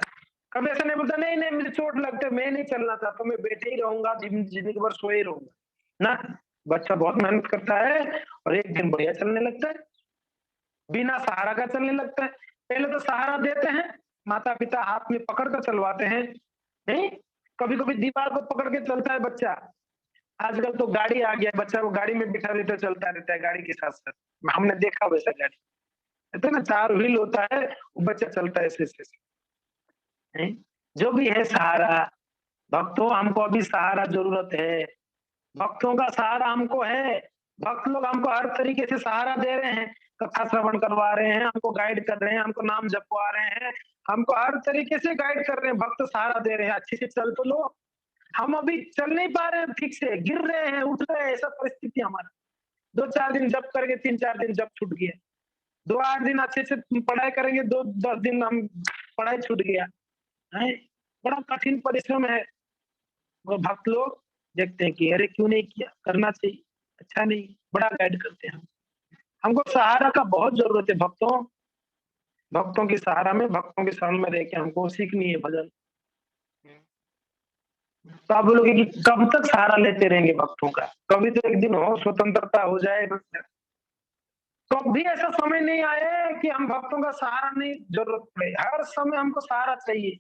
Speaker 1: कभी ऐसा नहीं बोलता नहीं नहीं मुझे चोट लगता है, मैं नहीं चलना चाहता, मैं बैठे ही रहूंगा, जिंदगी भर सोए ही रहूंगा ना। बच्चा बहुत मेहनत करता है और एक दिन बढ़िया चलने लगता है, बिना सहारा का चलने लगता है। पहले तो सहारा देते हैं, माता पिता हाथ में पकड़ कर चलवाते हैं, नहीं कभी कभी दीवार को पकड़ के चलता है बच्चा। आजकल तो गाड़ी आ गया, बच्चा को गाड़ी में बिठा देते चलता रहता है गाड़ी के साथ साथ। हमने देखा वैसा गाड़ी, कहते ना 4 व्हील होता है, वो बच्चा चलता है ऐसे ऐसे। नहीं? जो भी है सहारा, भक्तों हमको अभी सहारा जरूरत है, भक्तों का सहारा हमको है। भक्त लोग हमको हर तरीके से सहारा दे रहे हैं, कथा श्रवण करवा रहे हैं, हमको गाइड कर रहे हैं, हमको नाम जपवा रहे हैं, हमको हर तरीके से गाइड कर रहे हैं, भक्त सहारा दे रहे हैं, अच्छे से चल तो लो। हम अभी चल नहीं पा रहे हैं ठीक से, गिर रहे हैं, उठ रहे हैं, ऐसा परिस्थिति हमारा। 2-4 दिन जप करके 3-4 दिन जप छूट गया, 2-8 दिन अच्छे से पढ़ाई करेंगे, 2-10 दिन हम पढ़ाई छूट गया है। बड़ा कठिन परिश्रम है। वो भक्त लोग देखते हैं कि अरे क्यों नहीं किया, करना चाहिए, अच्छा नहीं, बड़ा गाइड करते हैं। हमको सहारा का बहुत जरूरत है भक्तों, भक्तों की सहारा में, भक्तों के शरण में रह के हमको सीखनी है भजन। तो आप बोलोगे कि कब तक सहारा लेते रहेंगे भक्तों का? कभी तो एक दिन हो, स्वतंत्रता हो जाए, कभी ऐसा समय नहीं आए कि हम भक्तों का सहारा नहीं जरूरत पड़े, हर समय हमको सहारा चाहिए।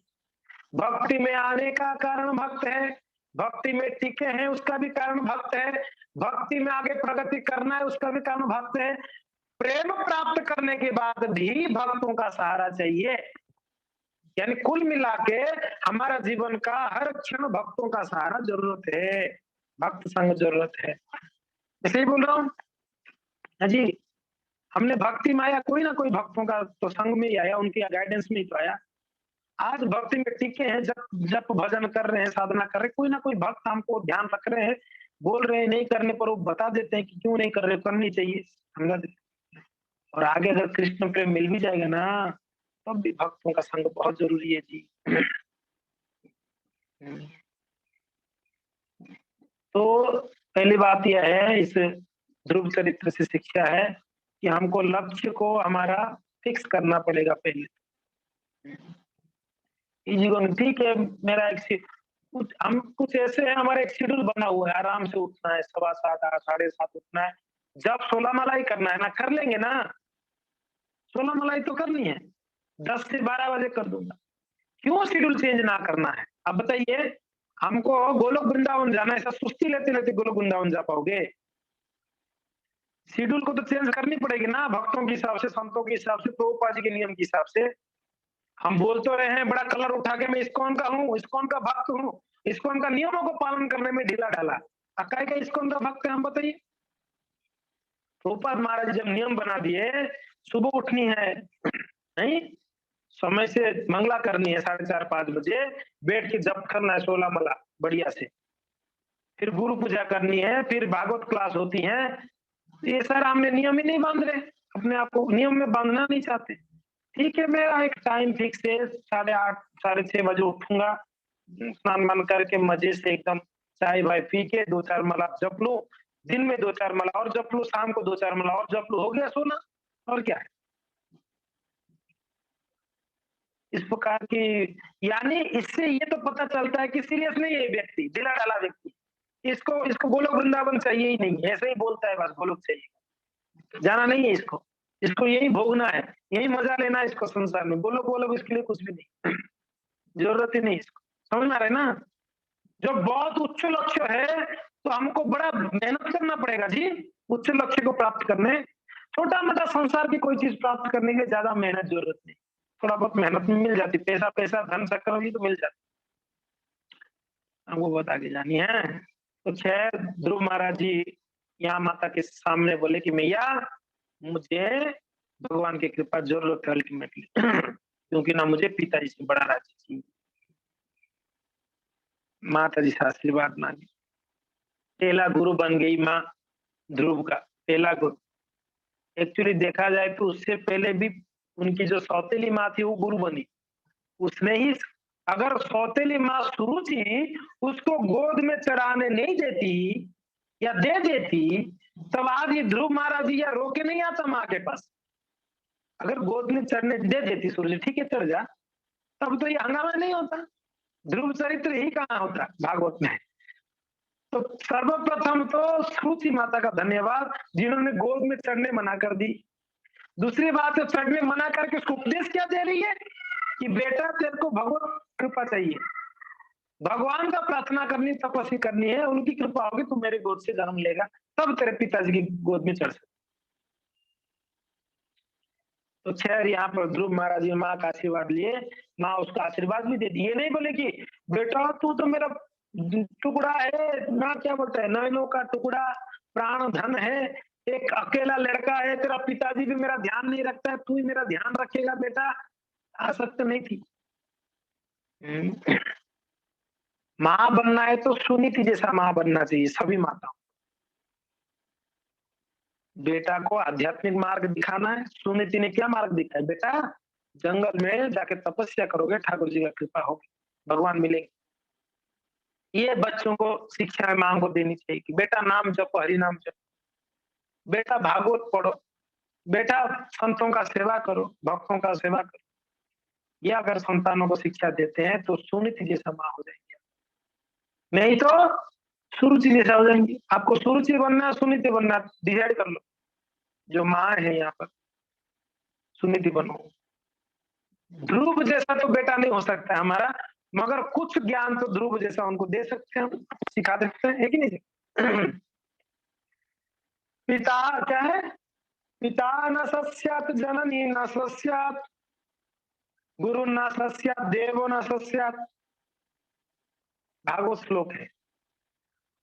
Speaker 1: भक्ति में आने का कारण भक्त है, भक्ति में टिके हैं उसका भी कारण भक्त है, भक्ति में आगे प्रगति करना है उसका भी कारण भक्त है, प्रेम प्राप्त करने के बाद भी भक्तों का सहारा चाहिए। यानी कुल मिला के हमारा जीवन का हर क्षण भक्तों का सहारा जरूरत है, भक्त संग जरूरत है। इसलिए बोल रहा हूँ। हाँ जी, हमने भक्ति में आया, कोई ना कोई भक्तों का तो संग में ही आया, उनकी गाइडेंस में ही तो आया। आज भक्ति में टिके हैं, जब जब भजन कर रहे हैं, साधना कर रहे हैं, कोई ना कोई भक्त हमको ध्यान रख रहे हैं, बोल रहे हैं, नहीं करने पर वो बता देते हैं कि क्यों नहीं कर रहे, करनी चाहिए, समझा देते। और आगे अगर कृष्ण प्रेम मिल भी जाएगा ना, तब भी भक्तों का संग बहुत जरूरी है जी। तो पहली बात यह है, इस ध्रुव चरित्र से शिक्षा है कि हमको लक्ष्य को हमारा फिक्स करना पड़ेगा पहले। जीवन ठीक है, मेरा कुछ हम कुछ ऐसे है, हमारा एक शेड्यूल बना हुआ है, आराम से उठना है, 7:15 8 7:30 उठना है, जब 16 मलाई करना है ना, कर लेंगे ना, 16 मलाई तो करनी है, 10 से 12 बजे कर दूंगा। क्यों शेड्यूल चेंज ना करना है? अब बताइए, हमको गोलोक वृंदावन जाना है, ऐसा सुस्ती लेते लेते गोलोक वृंदावन जा पाओगे? शेड्यूल को तो चेंज करनी पड़ेगी ना, भक्तों के हिसाब से, संतों के हिसाब से, प्रभुपाद जी के नियम के हिसाब से। हम बोल तो रहे हैं बड़ा कलर उठा के, मैं इस्कॉन का हूँ, इस्कॉन का भक्त हूँ, इस्कॉन का नियमों को पालन करने में ढीला ढाला, अकाई का इस्कॉन का भक्त है, हम बताइए। प्रभुपाद महाराज जब नियम बना दिए, सुबह उठनी है, नहीं समय से मंगला करनी है, 4:30 5 बजे बैठ के जप करना है 16 मला बढ़िया से, फिर गुरु पूजा करनी है, फिर भागवत क्लास होती है। ये सारा हमने नियम ही नहीं बांध रहे, अपने आप को नियम में बांधना नहीं चाहते। ठीक है, मेरा एक टाइम फिक्स है, 8:30 6:30 बजे उठूंगा, स्नान मान करके मजे से एकदम चाय वाय पी के 2-4 मला जप लो, दिन में 2-4 मला और जप लो, शाम को 2-4 मला और जप लो, हो गया सोना, और क्या है। इस प्रकार की, यानी इससे ये तो पता चलता है कि सीरियस नहीं है ये व्यक्ति, ढीला ढाला व्यक्ति, इसको इसको गोलोक वृंदावन चाहिए ही नहीं, ऐसे ही बोलता है बस गोलोक चाहिए, जाना नहीं है इसको, इसको यही भोगना है, यही मजा लेना है इसको संसार में, गोलोक वोलोक इसके लिए कुछ भी नहीं, जरूरत ही नहीं इसको, समझ में आ रहा है ना। जब बहुत उच्च लक्ष्य है तो हमको बड़ा मेहनत करना पड़ेगा जी, उच्च लक्ष्य को प्राप्त करने। छोटा मोटा संसार की कोई चीज प्राप्त करने के लिए ज्यादा मेहनत जरूरत नहीं, थोड़ा बहुत मेहनत में मिल जाती, पैसा पैसा धन चक्कर होगी तो मिल जाती, हमको बहुत आगे जानी है। तो खैर ध्रुव महाराज जी यहाँ माता के सामने बोले कि मैया मुझे भगवान की कृपा जरूरत है अल्टीमेटली, क्योंकि ना मुझे पिताजी से बड़ा राज्य चाहिए। माता जी से आशीर्वाद मांगी, पहला गुरु बन गई माँ ध्रुव का, पहला गुरु। एक्चुअली देखा जाए तो उससे पहले भी उनकी जो सौतेली माँ थी वो गुरु बनी, उसने ही, अगर सौतेली माँ सुरुचि उसको गोद में चढ़ाने नहीं देती या दे देती, तब आज ये ध्रुव महाराज जी या रोके नहीं आता माँ के पास। अगर गोद में चढ़ने दे देती सुरुचि, ठीक है चढ़ जा, तब तो ये हंगामा नहीं होता, ध्रुव चरित्र ही कहाँ होता भागवत में। तो सर्वप्रथम तो सुरुचि माता का धन्यवाद, जिन्होंने गोद में चढ़ने मना कर दी। दूसरी बात है, चढ़ने मना करके उसको उपदेश क्या दे रही है कि बेटा तेरे को भगवत कृपा चाहिए, भगवान का प्रार्थना करनी, तपस्या करनी है, उनकी कृपा होगी तो मेरे गोद से जन्म लेगा, तब तेरे पिताजी की गोद में चढ़ सकते। तो खैर यहाँ पर ध्रुव महाराज जी माँ का आशीर्वाद लिए, माँ उसका आशीर्वाद भी दे दी, ये नहीं बोले कि बेटा तू तो मेरा टुकड़ा है ना, क्या बोलते हैं, नयनों का टुकड़ा, प्राण धन है, एक अकेला लड़का है, तेरा पिताजी भी मेरा ध्यान नहीं रखता है, तू ही मेरा ध्यान रखेगा बेटा, आसक्त नहीं थी। माँ बनना है तो सुनीति जैसा माँ बनना चाहिए सभी माताओं। बेटा को आध्यात्मिक मार्ग दिखाना है, सुनीति ने क्या मार्ग दिखाया, बेटा जंगल में जाके तपस्या करोगे, ठाकुर जी का कृपा होगी, भगवान मिलेंगे। ये बच्चों को शिक्षा माँ को देनी चाहिए कि बेटा नाम जपो, हरि नाम जपो, बेटा भागवत पढ़ो, बेटा संतों का सेवा करो, भक्तों का सेवा करो। ये अगर संतानों को शिक्षा देते हैं तो सुनीति जैसा माँ हो जाएंगे, नहीं तो सुरुचि जैसा हो जाएंगे। आपको सुरुचि बनना, सुनीति बनना, डिसाइड कर लो। जो माँ है यहाँ पर, सुनीति बनो। ध्रुव जैसा तो बेटा नहीं हो सकता हमारा, मगर कुछ ज्ञान तो ध्रुव जैसा उनको दे सकते हैं, सिखा सकते हैं, है कि नहीं? पिता क्या है, पिता न सस्यात्, जननी न सस्यात्, गुरु न सस्यात्, देवो न सस्यात्। भागवत श्लोक है।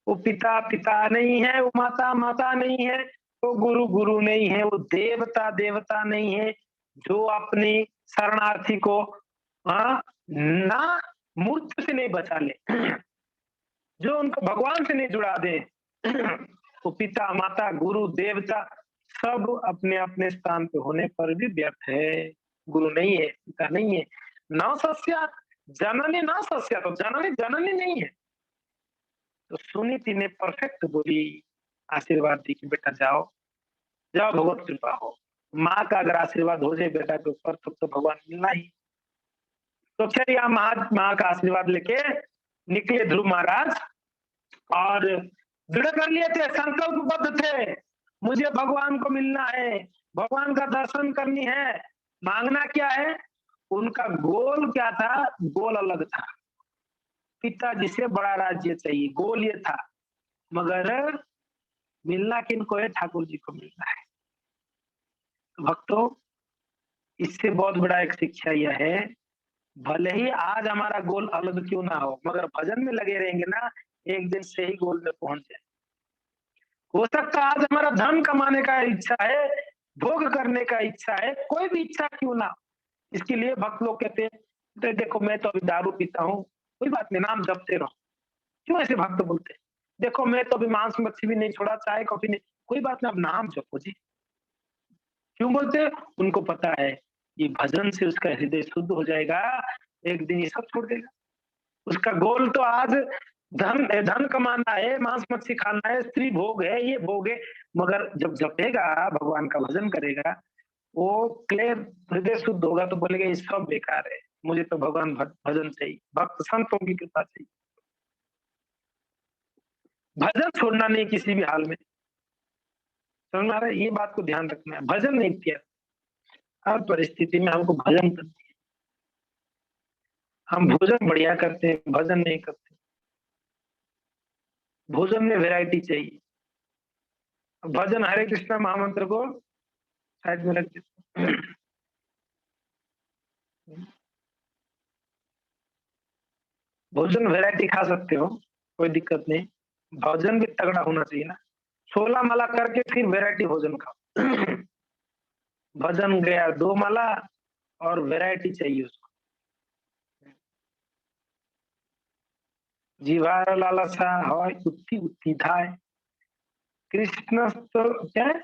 Speaker 1: वो पिता पिता नहीं है, वो माता माता नहीं है, वो गुरु गुरु नहीं है, वो देवता देवता नहीं है, जो अपनी शरणार्थी को ना मृत्यु से नहीं बचा ले, जो उनको भगवान से नहीं जुड़ा दे। वो पिता माता गुरु देवता सब अपने अपने स्थान पे होने पर भी व्यर्थ है। गुरु नहीं है, पिता नहीं है, न सस्या जननी न सस्या, तो जननी जननी नहीं है। तो सुनीति ने परफेक्ट बोली, आशीर्वाद दी कि बेटा जाओ जाओ, भगवत कृपा हो। माँ का अगर आशीर्वाद हो जाए बेटा के ऊपर तो भगवान मिलना ही। तो फिर यहाँ माँ का आशीर्वाद लेके निकले ध्रुव महाराज और दृढ़ कर लिए थे, संकल्पबद्ध थे, मुझे भगवान को मिलना है, भगवान का दर्शन करनी है। मांगना क्या है? उनका गोल क्या था? गोल अलग था। पिताजी से बड़ा राज्य चाहिए, गोल ये था। मगर मिलना किनको है? ठाकुर जी को मिलना है। तो भक्तों, इससे बहुत बड़ा एक शिक्षा यह है, भले ही आज हमारा गोल अलग क्यों ना हो, मगर भजन में लगे रहेंगे ना, एक दिन से ही गोल में पहुंच जाए। हो सकता है आज हमारा धन कमाने का इच्छा है, भोग करने का इच्छा है, कोई भी इच्छा क्यों ना, इसके लिए भक्त लोग कहते हैं देखो मैं तो अभी दारू पीता हूँ, कोई बात नहीं, नाम जपते रहो। क्यों ऐसे भक्त बोलते हैं? देखो मैं तो अभी मांस मच्छी भी नहीं छोड़ा, चाय कॉफी नहीं, कोई बात नहीं, अब नाम जपो जी। क्यों बोलते? उनको पता है ये भजन से उसका हृदय शुद्ध हो जाएगा, एक दिन ये सब छोड़ देगा। उसका गोल तो आज धन कमाना है, मांस मच्छी खाना है, स्त्री भोग है, ये भोग है, मगर जब जपेगा, भगवान का भजन करेगा, वो क्लियर हृदय शुद्ध होगा तो बोलेगा ये सब बेकार है, मुझे तो भगवान भजन चाहिए, भक्त संतों की कृपा चाहिए। भजन छोड़ना नहीं किसी भी हाल में, समझ में आ रहा है? ये बात को ध्यान रखना है। भजन नहीं किया, हर परिस्थिति में हमको भजन करना है। हम भोजन बढ़िया करते हैं, भजन नहीं करते। भोजन में वैरायटी चाहिए। भजन हरे कृष्णा महामंत्र को साइड में रख देते। भोजन वैरायटी खा सकते हो, कोई दिक्कत नहीं, भोजन भी तगड़ा होना चाहिए ना। 16 माला करके फिर वैरायटी भोजन खाओ। भजन गया 2 माला और वैरायटी चाहिए उसको। जीवार लालसा हवाई उत्ती उत्ती धाय, कृष्ण तो क्या है?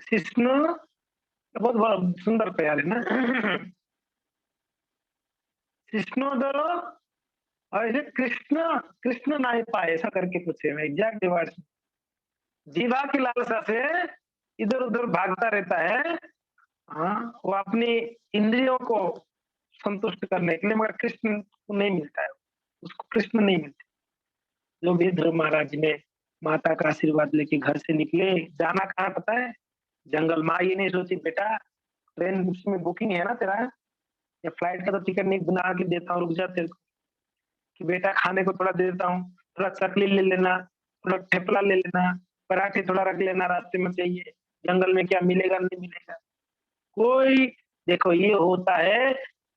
Speaker 1: कृष्ण बहुत बड़ा सुंदर प्यार है ना। कृष्णोदरो ऐसे कृष्ण कृष्ण ना पाए, ऐसा करके कुछ है, एग्जैक्ट वर्ड। जीवा की लालसा से इधर उधर भागता रहता है, हाँ, वो अपनी इंद्रियों को संतुष्ट करने के लिए, मगर कृष्ण को नहीं मिलता है, उसको कृष्ण नहीं मिलते। जो भी ध्रुव महाराज जी ने माता का आशीर्वाद लेके घर से निकले, जाना कहाँ पता है? जंगल। माँ ये नहीं सोची बेटा ट्रेन में बुकिंग है ना तेरा, या फ्लाइट का तो टिकट नहीं बना के देता हूँ, रुक जा तेरे को, कि बेटा खाने को थोड़ा दे देता हूँ, थोड़ा चकली ले लेना, थोड़ा ठेपला ले लेना, पराठे थोड़ा रख लेना, रास्ते में चाहिए, जंगल में क्या मिलेगा नहीं मिलेगा। कोई, देखो ये होता है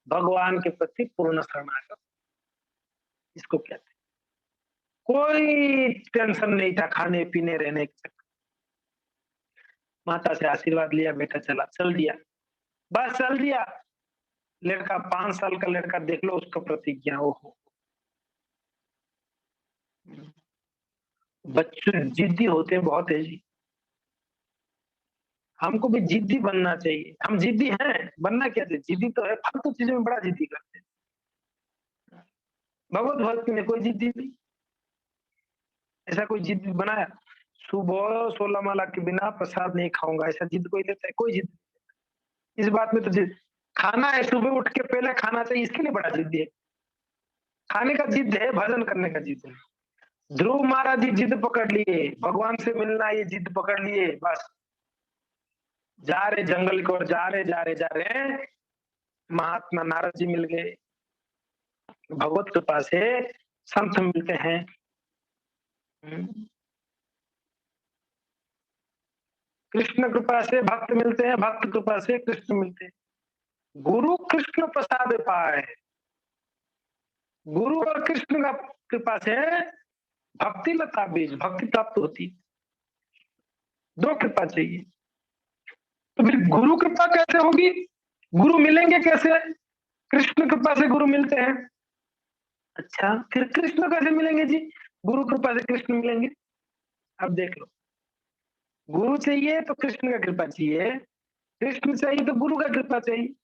Speaker 1: भगवान के प्रति पूर्ण शरणागत, इसको कहते हैं। कोई टेंशन नहीं था खाने पीने रहने के। माता से आशीर्वाद लिया, बेटा चला, चल दिया, बस चल दिया। लड़का 5 साल का लड़का देख लो, उसका प्रतिज्ञा, ओहो। बच्चे जिद्दी होते बहुत है जी, हमको भी जिद्दी बनना चाहिए। हम जिद्दी हैं, बनना क्या चाहिए? जिद्दी तो है, फालतू चीजों में बड़ा जिद्दी करते हैं। भगवत भक्ति में कोई जिद्दी नहीं, ऐसा कोई जिद बनाया सुबह 16 माला के बिना प्रसाद नहीं खाऊंगा, ऐसा जिद कोई लेता है? कोई जिद। इस बात में तो जिद, खाना है सुबह उठ के पहले खाना चाहिए, इसके लिए बड़ा जिद्दी है। खाने का जिद है, भजन करने का जिद है। ध्रुव महाराज जी जिद पकड़ लिए, भगवान से मिलना, ये जिद पकड़ लिए, बस जा रहे जंगल की ओर, जा रहे। महात्मा नारद जी मिल गए, भगवत कृपा से संत मिलते हैं। कृष्ण कृपा से भक्त मिलते हैं, भक्त कृपा से कृष्ण मिलते हैं। गुरु कृष्ण प्रसाद पाए, गुरु और कृष्ण का कृपा से भक्ति लता बीज भक्ति प्राप्त होती। दो कृपा चाहिए। तो फिर गुरु कृपा कैसे होगी? गुरु मिलेंगे कैसे? कृष्ण कृपा से गुरु मिलते हैं। अच्छा, फिर कृष्ण कैसे मिलेंगे जी? गुरु कृपा से कृष्ण मिलेंगे। अब देख लो, गुरु चाहिए तो कृष्ण का कृपा चाहिए, कृष्ण चाहिए तो गुरु का कृपा चाहिए।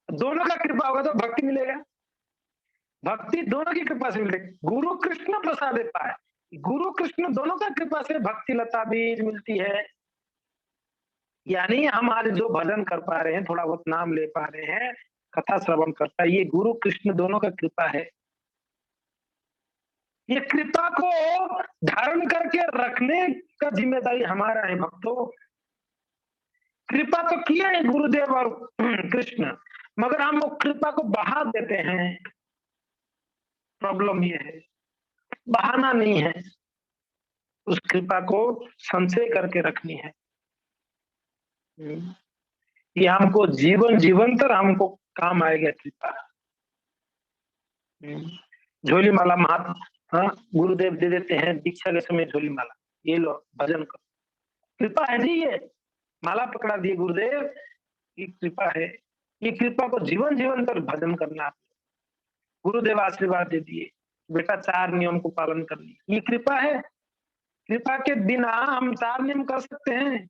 Speaker 1: दोनों का कृपा होगा तो भक्ति मिलेगा। भक्ति दोनों की कृपा से मिलेगी। गुरु कृष्ण प्रसाद पाए, गुरु कृष्ण दोनों का कृपा से भक्ति लता बीज मिलती है। यानी हम आज जो भजन कर पा रहे हैं, थोड़ा बहुत नाम ले पा रहे हैं, कथा श्रवण कर पा, ये गुरु कृष्ण दोनों का कृपा है। ये कृपा को धारण करके रखने का जिम्मेदारी हमारा है भक्तों। कृपा तो किया है गुरुदेव और कृष्ण, मगर हम वो कृपा को बहा देते हैं। प्रॉब्लम ये है, बहाना नहीं है, उस कृपा को संचय करके रखनी है। ये हमको जीवन जीवंतर हमको काम आएगा कृपा। झोली माला महात्मा, हाँ, गुरुदेव दे देते हैं दीक्षा के समय झोली माला, ये लो भजन करो। कृपा है जी, ये माला पकड़ा दिए गुरुदेव, ये कृपा है। ये कृपा को जीवन जीवन तक भजन करना। गुरुदेव आशीर्वाद दे दिए, बेटा 4 नियम को पालन करनी, ये कृपा है। कृपा के बिना हम 4 नियम कर सकते हैं?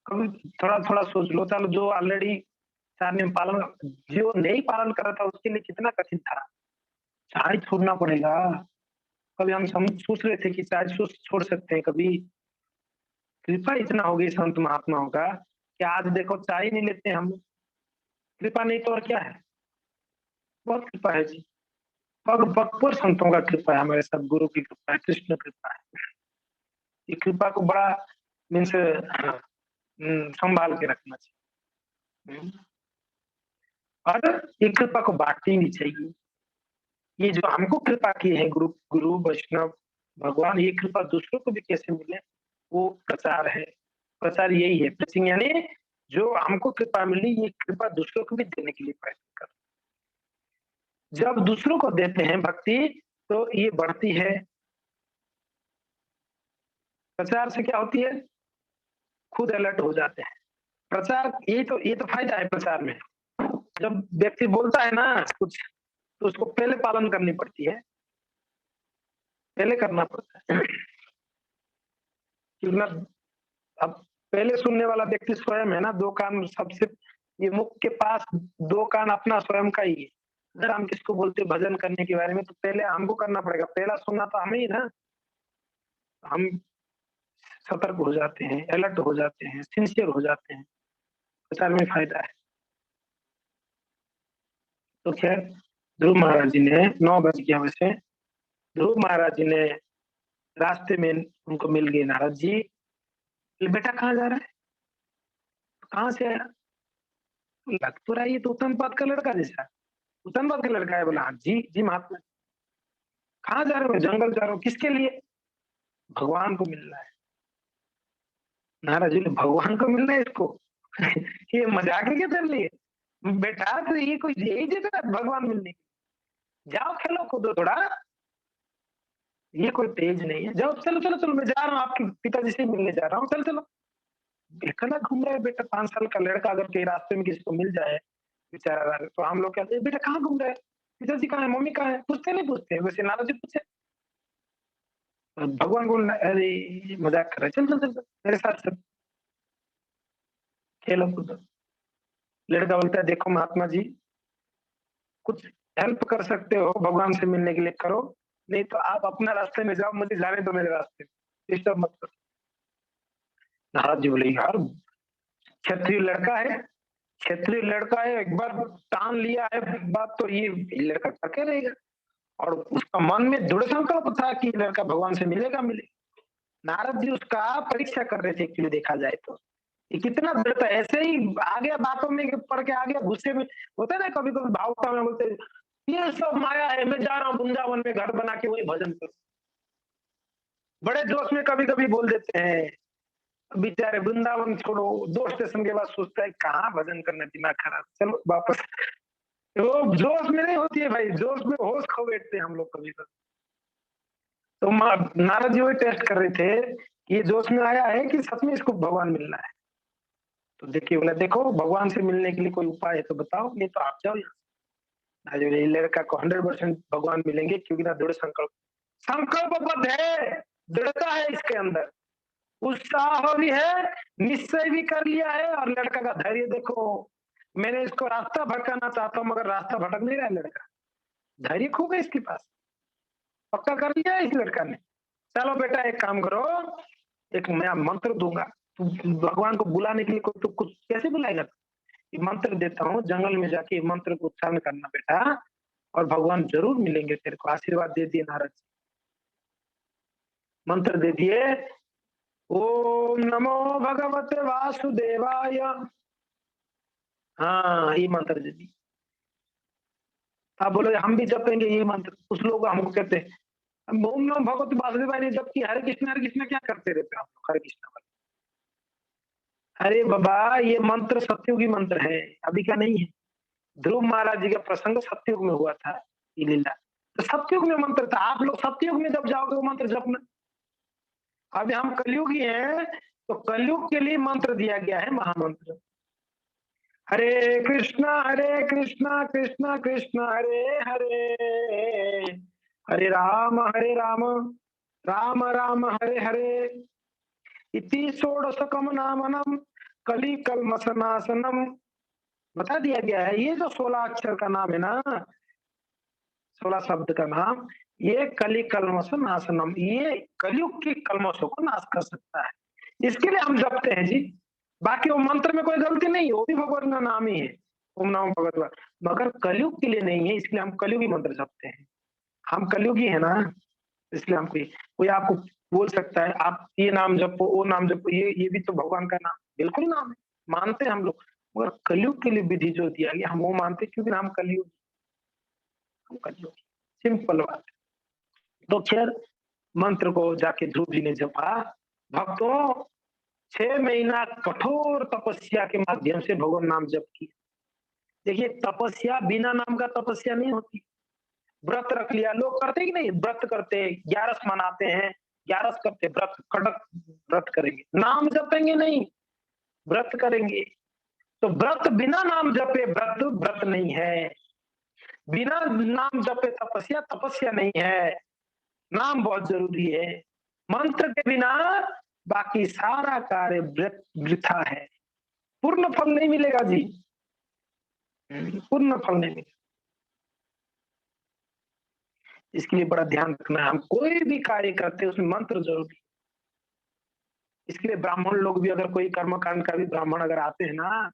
Speaker 1: कभी थोड़ा थोड़ा सोच लो। चलो, जो ऑलरेडी 4 नियम पालन, जो नहीं पालन कर रहा था उसके लिए कितना कठिन था। चाय छोड़ना पड़ेगा। कभी हम सोच रहे थे कि चाय छोड़ सकते हैं कभी। कृपा इतना हो गई संत महात्माओं का कि आज देखो चाय नहीं लेते हम। कृपा नहीं तो और क्या है? बहुत कृपा है जी। पग पग पर संतों का कृपा है, हमारे सब गुरु की कृपा है, कृष्ण कृपा है। ये कृपा को बड़ा मीन्स संभाल के रखना चाहिए। और ये कृपा को बांटनी भी चाहिए। ये जो हमको कृपा की है गुरु गुरु वैष्णव भगवान, ये कृपा दूसरों को भी कैसे मिले, वो प्रचार है। प्रचार यही है, प्रीचिंग, यानी जो हमको कृपा मिली ये कृपा दूसरों को भी देने के लिए प्रयत्न कर। जब दूसरों को देते हैं भक्ति तो ये बढ़ती है। प्रचार से क्या होती है? खुद अलर्ट हो जाते हैं। प्रचार ये तो फायदा है प्रचार में। जब व्यक्ति बोलता है ना कुछ, तो उसको पहले पालन करनी पड़ती है, पहले करना पड़ता है। क्योंकि अब पहले सुनने वाला व्यक्ति स्वयं है ना। 2 कान सबसे, ये मुख के पास 2 कान अपना स्वयं का ही है। अगर हम किसको बोलते भजन करने के बारे में तो पहले हमको करना पड़ेगा, पहला सुनना तो हमें ही ना। हम सतर्क हो जाते हैं, अलर्ट हो जाते हैं, सिंसियर हो जाते हैं, प्रचार में फायदा है। तो खैर ध्रुव महाराज जी ने 9 बज गया वैसे, ध्रुव महाराज जी ने रास्ते में उनको मिल गए नारद जी। बेटा कहाँ जा रहा है? कहाँ से आया? लग तो रहा है ये तो उत्तमपाद का लड़का जैसा। उत्तमपाद का लड़का है? बोला हाँ जी जी महात्मा। कहाँ जा रहे हो? जंगल जा रहा हूँ। किसके लिए? भगवान को मिलना है। नारद जी ने भगवान को मिलना है इसको? ये मजाक है क्या तेरे लिए? बेटा तो ये कोई यही देता है भगवान मिलने? जाओ खेलो कूदो थोड़ा, ये कोई तेज नहीं है। जाओ, चलो चलो चलो, मैं जा रहा हूँ आपके पिताजी से मिलने जा रहा हूँ, चलो चलो। अकेला घूम रहा है बेटा, 5 साल का लड़का अगर कहीं रास्ते में किसी को मिल जाए बेचारा, तो हम लोग कहते हैं बेटा कहाँ घूम रहे हैं, पिताजी कहाँ है, मम्मी कहाँ है? पूछते नहीं पूछते? वैसे नारद जी पूछे। भगवान बोल रहा है अरे मजाक कर रहे, चल चल चल मेरे साथ चल, खेलो कूदो। लड़का बोलता है देखो महात्मा जी, कुछ हेल्प कर सकते हो भगवान से मिलने के लिए करो, नहीं तो आप अपना रास्ते में जाओ, मुझे जाने दो मेरे रास्ते में, डिस्टर्ब मत करो। नारद जी बोले यार क्षत्रिय लड़का है, क्षेत्रीय लड़का है, एक बार ठान लिया है बात तो ये लड़का करके रहेगा। और उसका मन में दृढ़ संकल्प था कि लड़का भगवान से मिलेगा मिले। नारद जी उसका परीक्षा कर रहे थे एक्चुअली देखा जाए तो। ये कितना दृढ़ था, ऐसे ही आ गया बातों में पड़ के आ गया, गुस्से में होता है ना कभी कभी भावुकता में बोलते ये सब माया है, मैं जा रहा हूँ वृंदावन में घर बना के वही भजन करूं। बड़े जोश में कभी कभी बोल देते हैं। बेचारे वृंदावन छोड़ो, 2 स्टेशन के बाद सोचता है कहाँ भजन करना, दिमाग खराब, चलो वापस। वो जोश में नहीं होती है भाई, जोश में होश खो बैठते हैं हम लोग कभी कभी। तो नारद जी वही टेस्ट कर रहे थे कि ये जोश में आया है कि सच में इसको भगवान मिलना है। तो देखिए बोला, देखो भगवान से मिलने के लिए कोई उपाय है तो बताओ, नहीं तो आप जाओ यहाँ से। आज ये लड़का को 100% भगवान मिलेंगे, क्योंकि ना दृढ़ संकल्प, संकल्पबद्ध है, दृढ़ता है इसके अंदर, उत्साह भी है, निश्चय भी कर लिया है। और लड़का का धैर्य देखो, मैंने इसको रास्ता भटकाना चाहता हूँ मगर रास्ता भटक नहीं रहा है लड़का, धैर्य खो गया इसके पास, पक्का कर लिया है इस लड़का ने। चलो बेटा एक काम करो, एक मैं मंत्र दूंगा, तू भगवान को बुलाने के लिए तो कुछ कैसे बुलाएगा, ये मंत्र देता हूँ, जंगल में जाके ये मंत्र को उच्चारण करना बेटा, और भगवान जरूर मिलेंगे तेरे को। आशीर्वाद दे दिए नारद जी, मंत्र दे दिए, ओम नमो भगवते वासुदेवाय। हाँ ये मंत्र दे दी। आप बोलो हम भी जपेंगे ये मंत्र, कुछ लोग हमको कहते हैं ओम नमो भगवते वासुदेवाय नहीं जबकि हरे कृष्ण क्या करते रहते आप लोग, हरे कृष्ण वाले। अरे बाबा ये मंत्र सत्युगी मंत्र है, अभी का नहीं है। ध्रुव महाराज जी का प्रसंग सत्युग में हुआ था, ये लीला तो सत्युग में मंत्र था। आप लोग सत्युग में जब जाओगे वो मंत्र जपना। अभी हम कलयुगी हैं, तो कलयुग के लिए मंत्र दिया गया है, महामंत्र। हरे कृष्णा कृष्णा कृष्णा हरे हरे, हरे राम राम राम हरे हरे, इति षोडशकम नामनम कली कलमशनाशनम। बता दिया गया है ये जो 16 अक्षर का नाम है ना, 16 शब्द का नाम, ये कली कलमश नाशनम, ये कलयुग के कलमशों को नाश कर सकता है, इसके लिए हम जपते हैं जी। बाकी वो मंत्र में कोई गलती नहीं है, वो भी भगवान का नाम ही है, ओम नमो भगवते, मगर कलयुग के लिए नहीं है, इसलिए हम कलयुगी मंत्र जपते हैं। हम कलयुगी है ना, इसलिए हम कोई आपको बोल सकता है आप ये नाम जपो वो नाम जपो, ये भी तो भगवान का नाम, बिल्कुल नाम है, मानते हैं हम लोग, मगर कलयुग के लिए विधि जो दिया गया हम वो मानते, क्योंकि हम कलयुग, हम कलयुग, सिंपल बात। तो खैर मंत्र को जाके ध्रुव जी ने जपा। भक्तों 6 महीना कठोर तपस्या के माध्यम से भगवान नाम जप किया। देखिए तपस्या बिना नाम का तपस्या नहीं होती। व्रत रख लिया, लोग करते कि नहीं, व्रत करते, 11 मनाते हैं, 11 करते, व्रत कड़क व्रत करेंगे, नाम जपेंगे नहीं, व्रत करेंगे। तो व्रत बिना नाम जपे व्रत व्रत नहीं है, बिना नाम जपे तपस्या तपस्या नहीं है। नाम बहुत जरूरी है, मंत्र के बिना बाकी सारा कार्य वृथा है, पूर्ण फल नहीं मिलेगा जी, पूर्ण फल नहीं मिलेगा। इसके लिए बड़ा ध्यान रखना है, हम कोई भी कार्य करते हैं उसमें मंत्र जरूरी। इसके लिए ब्राह्मण लोग भी, अगर कोई कर्मकांड का भी ब्राह्मण अगर आते हैं ना,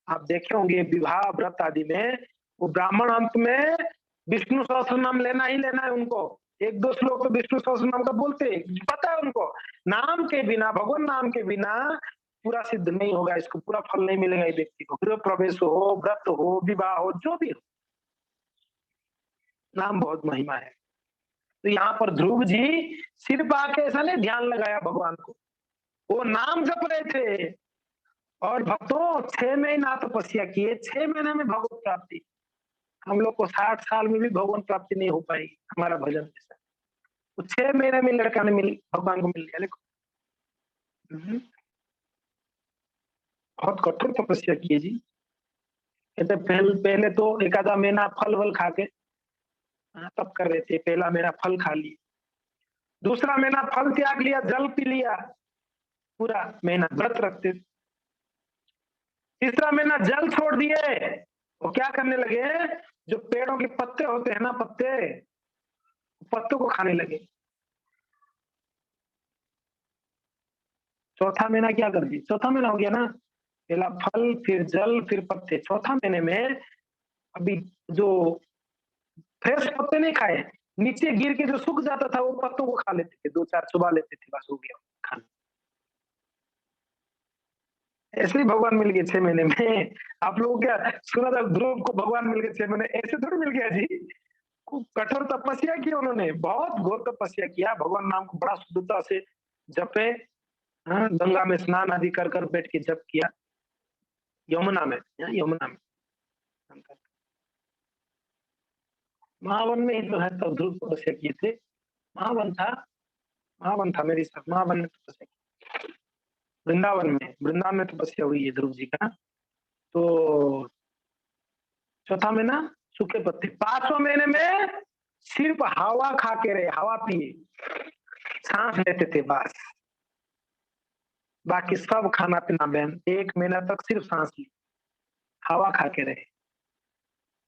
Speaker 1: आप देखे होंगे विवाह व्रत आदि में, वो ब्राह्मण अंत में विष्णु सहस्त्र नाम लेना ही लेना है उनको। 1-2 श्लोक तो विष्णु सहस्त्र नाम का बोलते हैं, पता है उनको, नाम के बिना, भगवान नाम के बिना पूरा सिद्ध नहीं होगा, इसको पूरा फल नहीं मिलेगा इस व्यक्ति को, गृह प्रवेश हो, व्रत हो, विवाह हो, जो भी हो, नाम बहुत महिमा है। तो यहाँ पर ध्रुव जी सिर्फ आके ऐसा नहीं ध्यान लगाया भगवान को, वो नाम जप रहे थे। और भक्तों 6 महीना तपस्या किए, 6 महीने में भगवत प्राप्ति। हम लोग को 60 साल में भी भगवान प्राप्ति नहीं हो पाई हमारा भजन जैसा, तो 6 महीने में लड़का ने भगवान को मिल लिया। देखो बहुत कठोर तपस्या की है जी। कहते पहले तो 1 आधा महीना फल वल खा के तब कर रहे थे, पहला महीना फल खा लिए, दूसरा महीना फल त्याग लिया, जल पी लिया, पूरा महीना व्रत रखते, तीसरा महीना जल छोड़ दिए, वो क्या करने लगे, जो पेड़ों के पत्ते होते हैं ना, पत्तों को खाने लगे। चौथा महीना क्या कर दिया, चौथा महीना हो गया ना, पहला फल फिर जल फिर पत्ते, चौथा महीने में अभी जो फ्रेश पत्ते नहीं खाए, नीचे गिर के जो सूख जाता था वो पत्तों को खा लेते थे, 2-4 चुबा लेते थे, बस हो गया खाना। ऐसे ही भगवान मिल गए 6 महीने में। आप लोग क्या सुना था, ध्रुव को भगवान मिल गए 6 महीने, ऐसे थोड़ी मिल गया जी, कठोर तपस्या की उन्होंने, बहुत घोर तपस्या किया, भगवान नाम को बड़ा शुद्धता से जपे, हाँ, गंगा में स्नान आदि कर कर बैठ के जप किया, यमुना में, यमुना में स्नान कर। महावन में ही तो है, तो ध्रुव तपस्या किए थे। महावन था, महावन था मेरी साथ, महावन में तपस्या की। वृंदावन में तपस्या हुई है ध्रुव जी का। तो चौथा महीना सूखे पत्ते, 5वां महीने में सिर्फ हवा खा के रहे, हवा पिए, सांस लेते थे बस, बाकी सब खाना पीना बैन। 1 महीना तक सिर्फ सांस ली, हवा खा के रहे।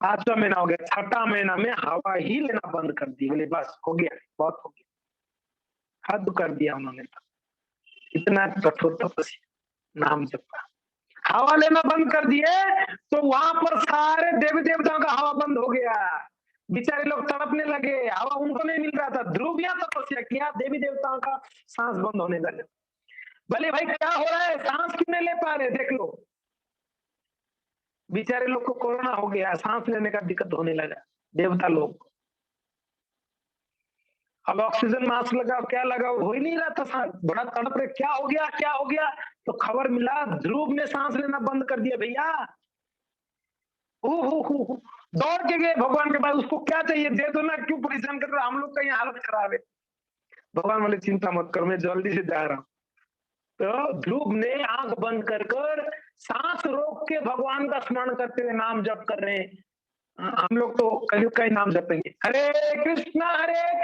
Speaker 1: 5वां महीना हो गया, 6ठा महीना में हवा ही लेना बंद कर दी, बोले बस हो गया, बहुत हो गया, हद कर दिया उन्होंने। इतना कठोर तपस्या, नाम जप का। हवा लेना बंद कर दिए तो वहां पर सारे देवी देवताओं का हवा बंद हो गया, बेचारे लोग तड़पने लगे, हवा उनको नहीं मिल रहा था। ध्रुव यहाँ तपस्या किया, देवी देवताओं का सांस बंद होने लगे। बोले भाई क्या हो रहा है, सांस क्यों नहीं ले पा रहे, देख लो। बेचारे लोग को कोरोना हो गया, सांस लेने का दिक्कत होने लगा देवता लोग को। अब ऑक्सीजन मास्क लगाओ, क्या लगाओ, हो ही नहीं रहा था, सांस बड़ा तड़प रहे, क्या हो गया क्या हो गया। तो खबर मिला ध्रुव ने सांस लेना बंद कर दिया भैया। दौड़ के गए भगवान के पास, उसको क्या चाहिए दे दो ना, क्यों परेशान कर रहे हो, हम लोग का यहाँ हालत खराब है। भगवान बोले चिंता मत करो, मैं जल्दी से जा रहा हूँ। तो ध्रुव ने आंख बंद कर कर सांस रोक के भगवान का स्मरण करते हुए नाम जप कर रहे हैं। हम लोग तो कलयुग का ही नाम जपेंगे, हरे कृष्णा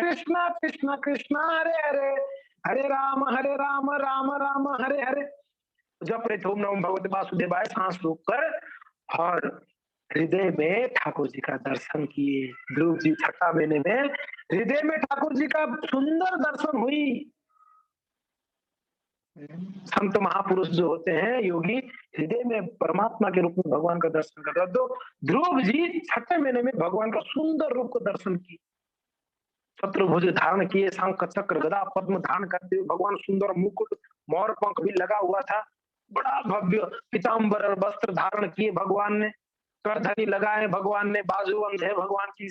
Speaker 1: कृष्णा कृष्णा हरे हरे, हरे राम राम राम हरे हरे। जप रहे थे ओम नमो भगवते वासुदेवाय, सांस रोक कर, और हृदय में ठाकुर जी का दर्शन किए। ध्रुव जी 6ठा महीने में हृदय में ठाकुर जी का सुंदर दर्शन हुई। संत महापुरुष जो होते हैं योगी, हृदय में परमात्मा के रूप में भगवान का दर्शन कर रहे। तो ध्रुव जी 6ठे महीने में भगवान का सुंदर रूप को दर्शन किए, चतुर्भुज धारण किए, शंख चक्र गदा पद्म धारण करते हुए भगवान, सुंदर मुकुट मोर पंख भी लगा हुआ था, बड़ा भव्य पीताम्बर और वस्त्र धारण किए भगवान ने, करधनी लगाए भगवान ने, बाजूबंद है भगवान की,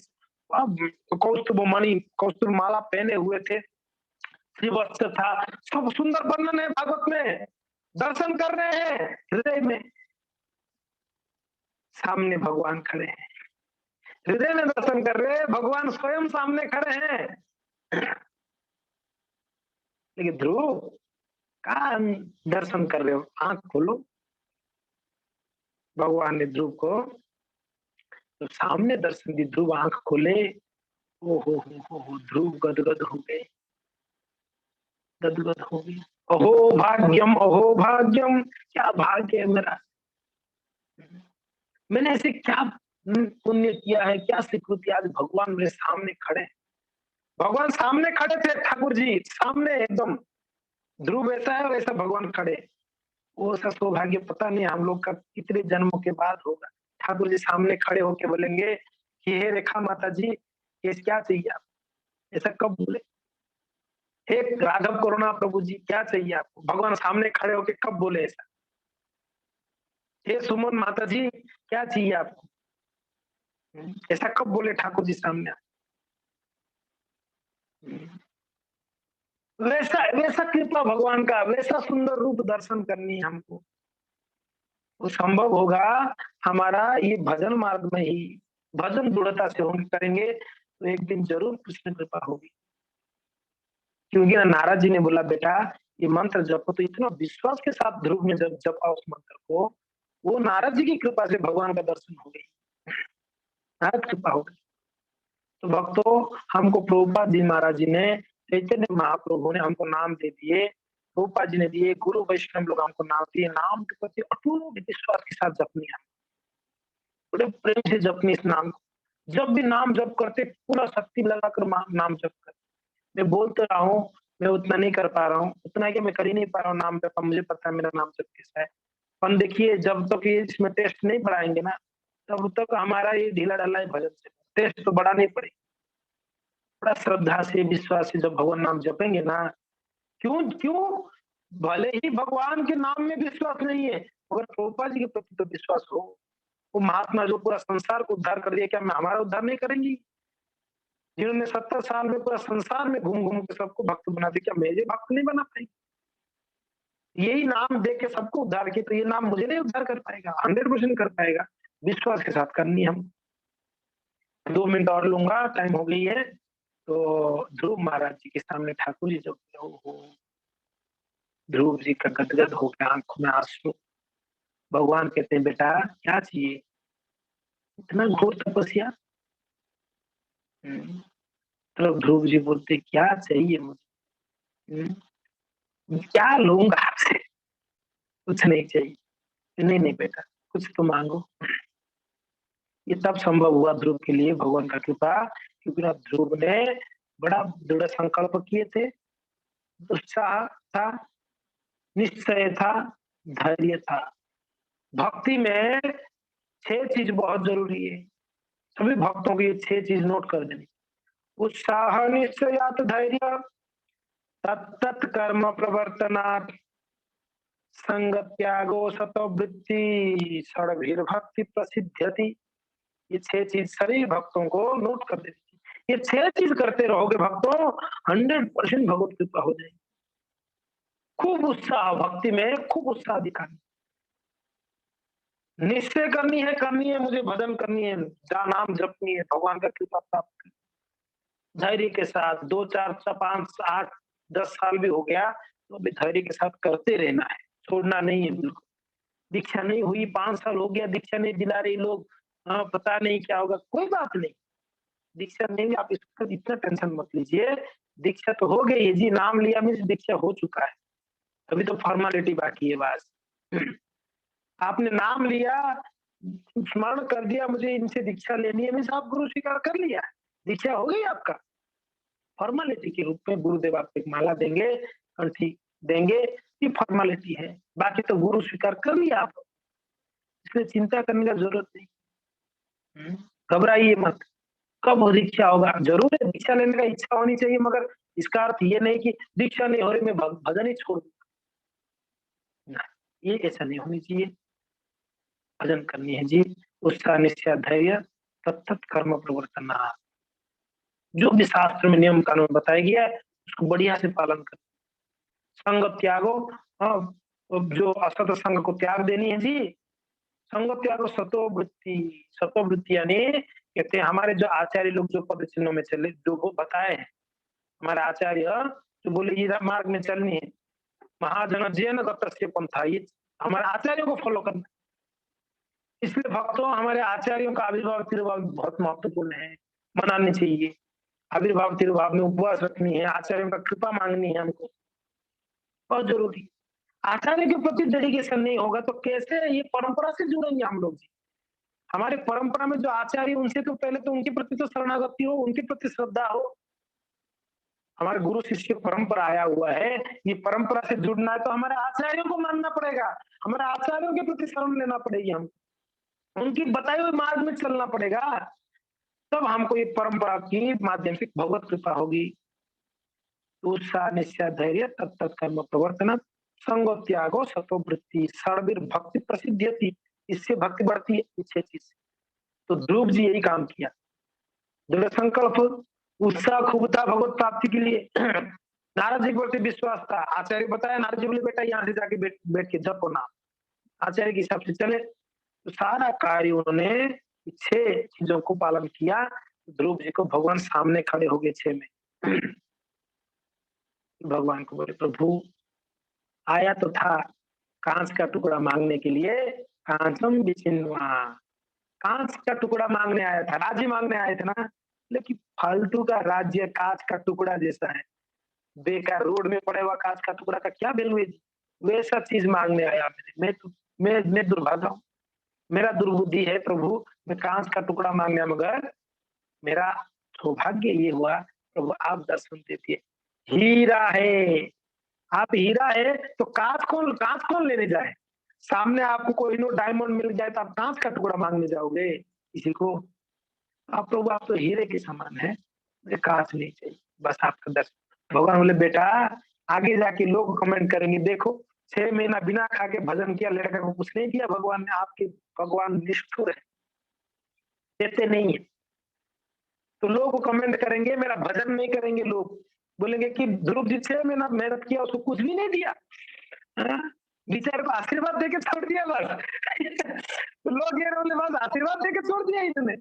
Speaker 1: कौस्तुभ मणि कौस्तुभ माला पहने हुए थे, वस्त्र था, सब सुंदर वर्णन है भागवत में। दर्शन कर रहे हैं हृदय में, सामने भगवान खड़े हैं, हृदय में दर्शन कर रहे हैं, भगवान स्वयं सामने खड़े हैं। लेकिन ध्रुव का दर्शन कर रहे हो, आंख खोलो। भगवान ने ध्रुव को तो सामने दर्शन दी, ध्रुव आंख खोले, ओ हो, ध्रुव गदगद हो गए, गदगद हो गए। अहो भाग्यम, क्या भाग्य है मेरा, मैंने ऐसे क्या पुण्य किया है, क्या स्वीकृति, आज भगवान मेरे सामने खड़े। भगवान सामने खड़े थे, ठाकुर जी सामने एकदम, ध्रुव ऐसा है वैसा भगवान खड़े। वो सा सौभाग्य पता नहीं हम लोग का कितने जन्मों के बाद होगा, ठाकुर जी सामने खड़े होके बोलेंगे कि हे रेखा माता जी, ये क्या चाहिए आप, ऐसा कब बोले। हे राघव करुणा प्रभु जी, क्या चाहिए आपको, भगवान सामने खड़े होके कब बोले ऐसा। हे सुमन माता जी, क्या चाहिए आपको, ऐसा कब बोले ठाकुर जी सामने। वैसा वैसा कृपा भगवान का, वैसा सुंदर रूप दर्शन करनी है हमको। वो संभव होगा हमारा ये भजन मार्ग में ही, भजन दृढ़ता से होंगे करेंगे तो एक दिन जरूर कृष्ण कृपा होगी। क्योंकि ना नारद जी ने बोला बेटा ये मंत्र जपो, तो इतना विश्वास के साथ ध्रुव में जब जपा उस मंत्र को, वो नारद जी की कृपा से भगवान का दर्शन हो गई, नारद कृपा हो गई। तो भक्तों, हमको प्रभुपाद जी महाराज जी ने, चैतन्य महाप्रभु ने हमको नाम दे दिए, प्रभुपाद जी ने दिए, गुरु वैष्णव लोग हमको नाम दिए। नाम के प्रति अटूट विश्वास के साथ जपनी है, बड़े प्रेम से जपनी इस नाम को। जब भी नाम जप करते पूरा शक्ति लगाकर नाम जप कर। मैं बोल तो रहा हूँ, मैं उतना नहीं कर पा रहा हूँ, उतना कि मैं कर ही नहीं पा रहा हूँ नाम जप, मुझे पता है मेरा नाम जप कैसा है। पर देखिए जब तक ये इसमें टेस्ट नहीं बढ़ाएंगे ना, तब तक हमारा ये ढीला ढाला है भजन से, टेस्ट तो बढ़ा नहीं पड़ेगा। बड़ा श्रद्धा से विश्वास से जब भगवान नाम जपेंगे ना, क्यों क्यों भले ही भगवान के नाम में विश्वास नहीं है, मगर प्रभुपाद जी के प्रति तो विश्वास हो। वो महात्मा जो पूरा संसार को उद्धार कर दिया, क्या मैं हमारा उद्धार नहीं करेंगी। जिन्होंने 70 साल में पूरा संसार में घूम घूम के सबको भक्त बना दिया, क्या मेरे भक्त नहीं बना पाएंगे। यही नाम दे के सबको उद्धार किया, तो ये नाम मुझे नहीं उद्धार कर पाएगा, 100% कर पाएगा। विश्वास के साथ करनी है हम। 2 मिनट और लूंगा, टाइम हो गई है। तो ध्रुव महाराज जी के सामने ठाकुर जी जब हो, ध्रुव जी का गदगद हो गया, आंखों में आंसू। भगवान कहते हैं बेटा क्या चाहिए, इतना घोर तपस्या। तो ध्रुव जी बोलते क्या चाहिए मुझे, क्या लूंगा आपसे, कुछ नहीं चाहिए। नहीं नहीं बेटा कुछ तो मांगो। ये तब संभव हुआ ध्रुव के लिए, भगवान का कृपा, क्योंकि ना ध्रुव ने बड़ा दृढ़ संकल्प किए थे, उत्साह था, निश्चय था, धैर्य था। भक्ति में 6 चीज बहुत जरूरी है। सभी भक्तों की ये 6 चीज नोट कर देनी। उत्साह, निश्चयात, धैर्य, तत्त कर्म प्रवर्तनात्, संग त्यागो सतोवृत्ति, षड्भिर्भक्ति प्रसिद्ध्यति। ये 6 चीज सभी भक्तों को नोट कर देनी। ये 6 चीज करते रहोगे भक्तों, 100% भगवत कृपा हो जाएगी। खूब उत्साह भक्ति में, खूब उत्साह दिखाना, निश्चय करनी है, मुझे भजन करनी है, नाम जपनी है, भगवान का कृपा प्राप्त करनी। धैर्य के साथ 2 4 5 8 10 साल भी हो गया तो अभी धैर्य के साथ करते रहना है, छोड़ना नहीं है बिल्कुल। दीक्षा नहीं हुई, 5 साल हो गया, दीक्षा नहीं दिला रहे लोग, हाँ पता नहीं क्या होगा, कोई बात नहीं। दीक्षा नहीं, आप इसका इतना टेंशन मत लीजिए। दीक्षा तो हो गई है जी, नाम लिया मीन्स दीक्षा हो चुका है, अभी तो फॉर्मेलिटी बाकी है बस। आपने नाम लिया, स्मरण कर दिया मुझे इनसे दीक्षा लेनी है, मीन्स आप गुरु स्वीकार कर लिया, दीक्षा हो गई आपका। फॉर्मेलिटी के रूप में गुरुदेव आपको एक माला देंगे, कंठी देंगे, ये फॉर्मेलिटी है, बाकी तो गुरु स्वीकार कर लिया आप, इसलिए चिंता करने का जरूरत नहीं। घबराइए मत, कब हो दीक्षा होगा, जरूर है दीक्षा लेने का इच्छा होनी चाहिए, मगर इसका अर्थ ये नहीं कि दीक्षा नहीं हो रही मैं भजन ही छोड़ दूंगा, ये ऐसा नहीं होनी चाहिए। भजन करनी है जी, उत्साह, निश्चय, धैर्य, तत्त कर्म प्रवर्तना। जो भी शास्त्र में नियम कानून बताया गया है उसको बढ़िया से पालन कर। संग त्यागो, हाँ, जो असत संग को त्याग देनी है जी। संग त्यागो सतो वृत्ति यानी कहते हैं हमारे जो आचार्य लोग जो पद चिन्हों में चले, जो वो बताए हैं हमारे आचार्य, जो बोले ये मार्ग में चलनी है, महाजन जैन गतस्य पंथा, ये हमारे आचार्यों को फॉलो करना। इसलिए भक्तों हमारे आचार्यों का आविर्भाव तिरुभाव बहुत महत्वपूर्ण है, मनानी चाहिए। आविर्भाव तिरुभाव में उपवास रखनी है, आचार्यों का कृपा मांगनी है हमको, बहुत जरूरी। आचार्य के प्रति डेडिकेशन नहीं होगा तो कैसे ये परंपरा से जुड़ेंगे हम लोग जी। हमारे परंपरा में जो आचार्य उनसे तो पहले तो उनके प्रति तो शरणागति हो, उनके प्रति श्रद्धा हो। हमारे गुरु शिष्य परंपरा आया हुआ है, ये परंपरा से जुड़ना है तो हमारे आचार्यों को मानना पड़ेगा, हमारे आचार्यों के प्रति शरण लेना पड़ेगी, हम उनकी बताए हुए मार्ग में चलना पड़ेगा, तब हमको ये परंपरा की माध्यम से भगवत कृपा होगी। उत्साह, निश्चय, धैर्य, तत्त कर्म प्रवर्तन, संगो त्यागो सतो वृत्ति, षड्भिर भक्ति प्रसिद्ध्यति, इससे भक्ति बढ़ती है, पीछे चीज। तो ध्रुव जी यही काम किया, दृढ़ संकल्प, उत्साह खूब था भगवत प्राप्ति के लिए। नारद जी के प्रति विश्वास था, आचार्य बताया, नारद जी बोले बेटा यहाँ से जाके बैठ के जपो नाम, आचार्य के हिसाब से चले, तो सारा कार्य उन्होंने 6 चीजों को पालन किया। ध्रुव जी को भगवान सामने खड़े हो गए 6 में। भगवान को बोले प्रभु आया तो था कांच का टुकड़ा मांगने के लिए, कांचम विचिन्वा, कांच का टुकड़ा मांगने आया था, राज्य मांगने आए थे ना, लेकिन फालतू का राज्य कांच का टुकड़ा जैसा है, बेकार रोड में पड़े हुआ कांच का टुकड़ा का क्या वैल्यू है, वैसा चीज मांगने आया मैं दुर्भागा हूँ, मेरा दुर्बुद्धि है प्रभु, मैं कांच का टुकड़ा मांगने, मगर मेरा सौभाग्य ये हुआ प्रभु आप दर्शन देते, हीरा है, आप हीरा है तो कांच कौन लेने जाए, सामने आपको कोई नो डायमंड मिल जाए तो आप कांच का टुकड़ा मांगने जाओगे किसी को, आप प्रभु आप तो हीरे के समान है, मुझे कांच नहीं चाहिए, बस आपका दर्शन। भगवान बोले बेटा आगे जाके लोग कमेंट करेंगे, देखो 6 महीना बिना खा के भजन किया, लड़का को कुछ नहीं दिया भगवान ने, आपके भगवान निष्ठुर है, देते नहीं है, तो लोग कमेंट करेंगे, मेरा भजन नहीं करेंगे, लोग बोलेंगे कि ध्रुव जी 6 महीना मेहनत किया उसको कुछ भी नहीं दिया, हाँ? बेचारे को आशीर्वाद देके छोड़ दिया बस। तो लोग ये बोले बस आशीर्वाद देके छोड़ दिया इसने।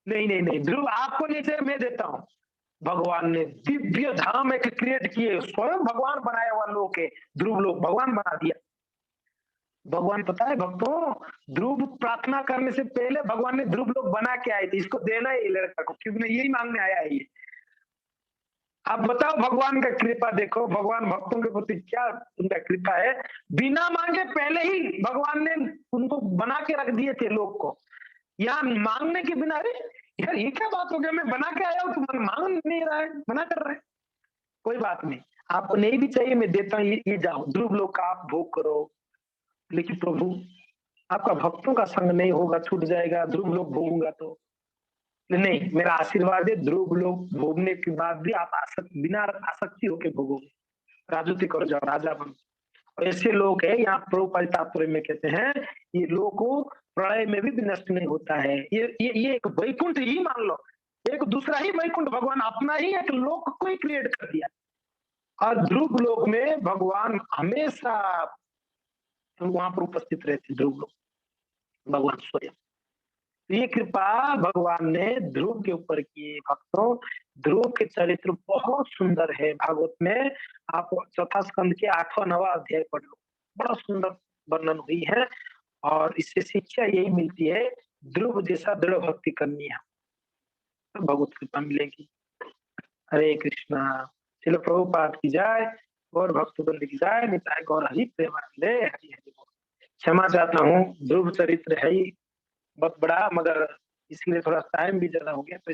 Speaker 1: नहीं नहीं नहीं, ध्रुव आपको नहीं चाहिए, मैं देता हूँ। भगवान ने दिव्य धाम एक क्रिएट किए, स्वयं भगवान बनाया हुआ लोग है, ध्रुव लोग भगवान बना दिया। भगवान पता है भक्तों, ध्रुव प्रार्थना करने से पहले भगवान ने ध्रुव लोग बना के आए थे, इसको देना है ये लड़का को, क्योंकि मैं यही मांगने आया है ये। आप बताओ भगवान का कृपा देखो, भगवान भक्तों के प्रति क्या उनका कृपा है। बिना मांगे पहले ही भगवान ने उनको बना के रख दिए थे लोग को। यहाँ मांगने के बिना, अरे यार ये क्या बात हो गया, मैं बना के आया हूँ, तुम मांग नहीं रहा है, मना कर रहा है। कोई बात नहीं, आपको नहीं भी चाहिए मैं देता हूँ, ये जाओ ध्रुव लोग का आप भोग करो। लेकिन प्रभु आपका भक्तों का संग नहीं होगा, छूट जाएगा, ध्रुव लोग भोगूंगा तो नहीं, मेरा आशीर्वाद है, ध्रुव लोग भोगने के बाद भी आप बिना आसक्ति होके भोगोगे, राजूति करो, जाओ राजा बनो। और ऐसे लोग है यहाँ प्रभुपाद तात्पर्य में कहते हैं, ये लोगों प्रलय में भी नष्ट नहीं होता है। ये एक वैकुंठ ही मान लो, एक दूसरा ही वैकुंठ, भगवान अपना ही एक लोक को ही क्रिएट कर दिया। और ध्रुव लोक में भगवान हमेशा वहां पर उपस्थित रहते, ध्रुव लोक भगवान स्वयं। ये कृपा भगवान ने ध्रुव के ऊपर की। भक्तों, ध्रुव के चरित्र बहुत सुंदर है। भागवत में आप चौथा स्कंद के 8वां 9वां अध्याय पढ़ो, बड़ा सुंदर वर्णन हुई है। और इससे शिक्षा यही मिलती है, ध्रुव जैसा दृढ़ भक्ति करनी है तो भगवत कृपा मिलेगी। हरे कृष्णा। चलो प्रभुपाद की जाए, गौर भक्तवृंद की जाए, निताय गौर हरि प्रेमानंदे। हरि हरि बोल। क्षमा चाहता हूँ, ध्रुव चरित्र है ही बहुत बड़ा, मगर इसलिए थोड़ा टाइम भी ज्यादा हो गया तो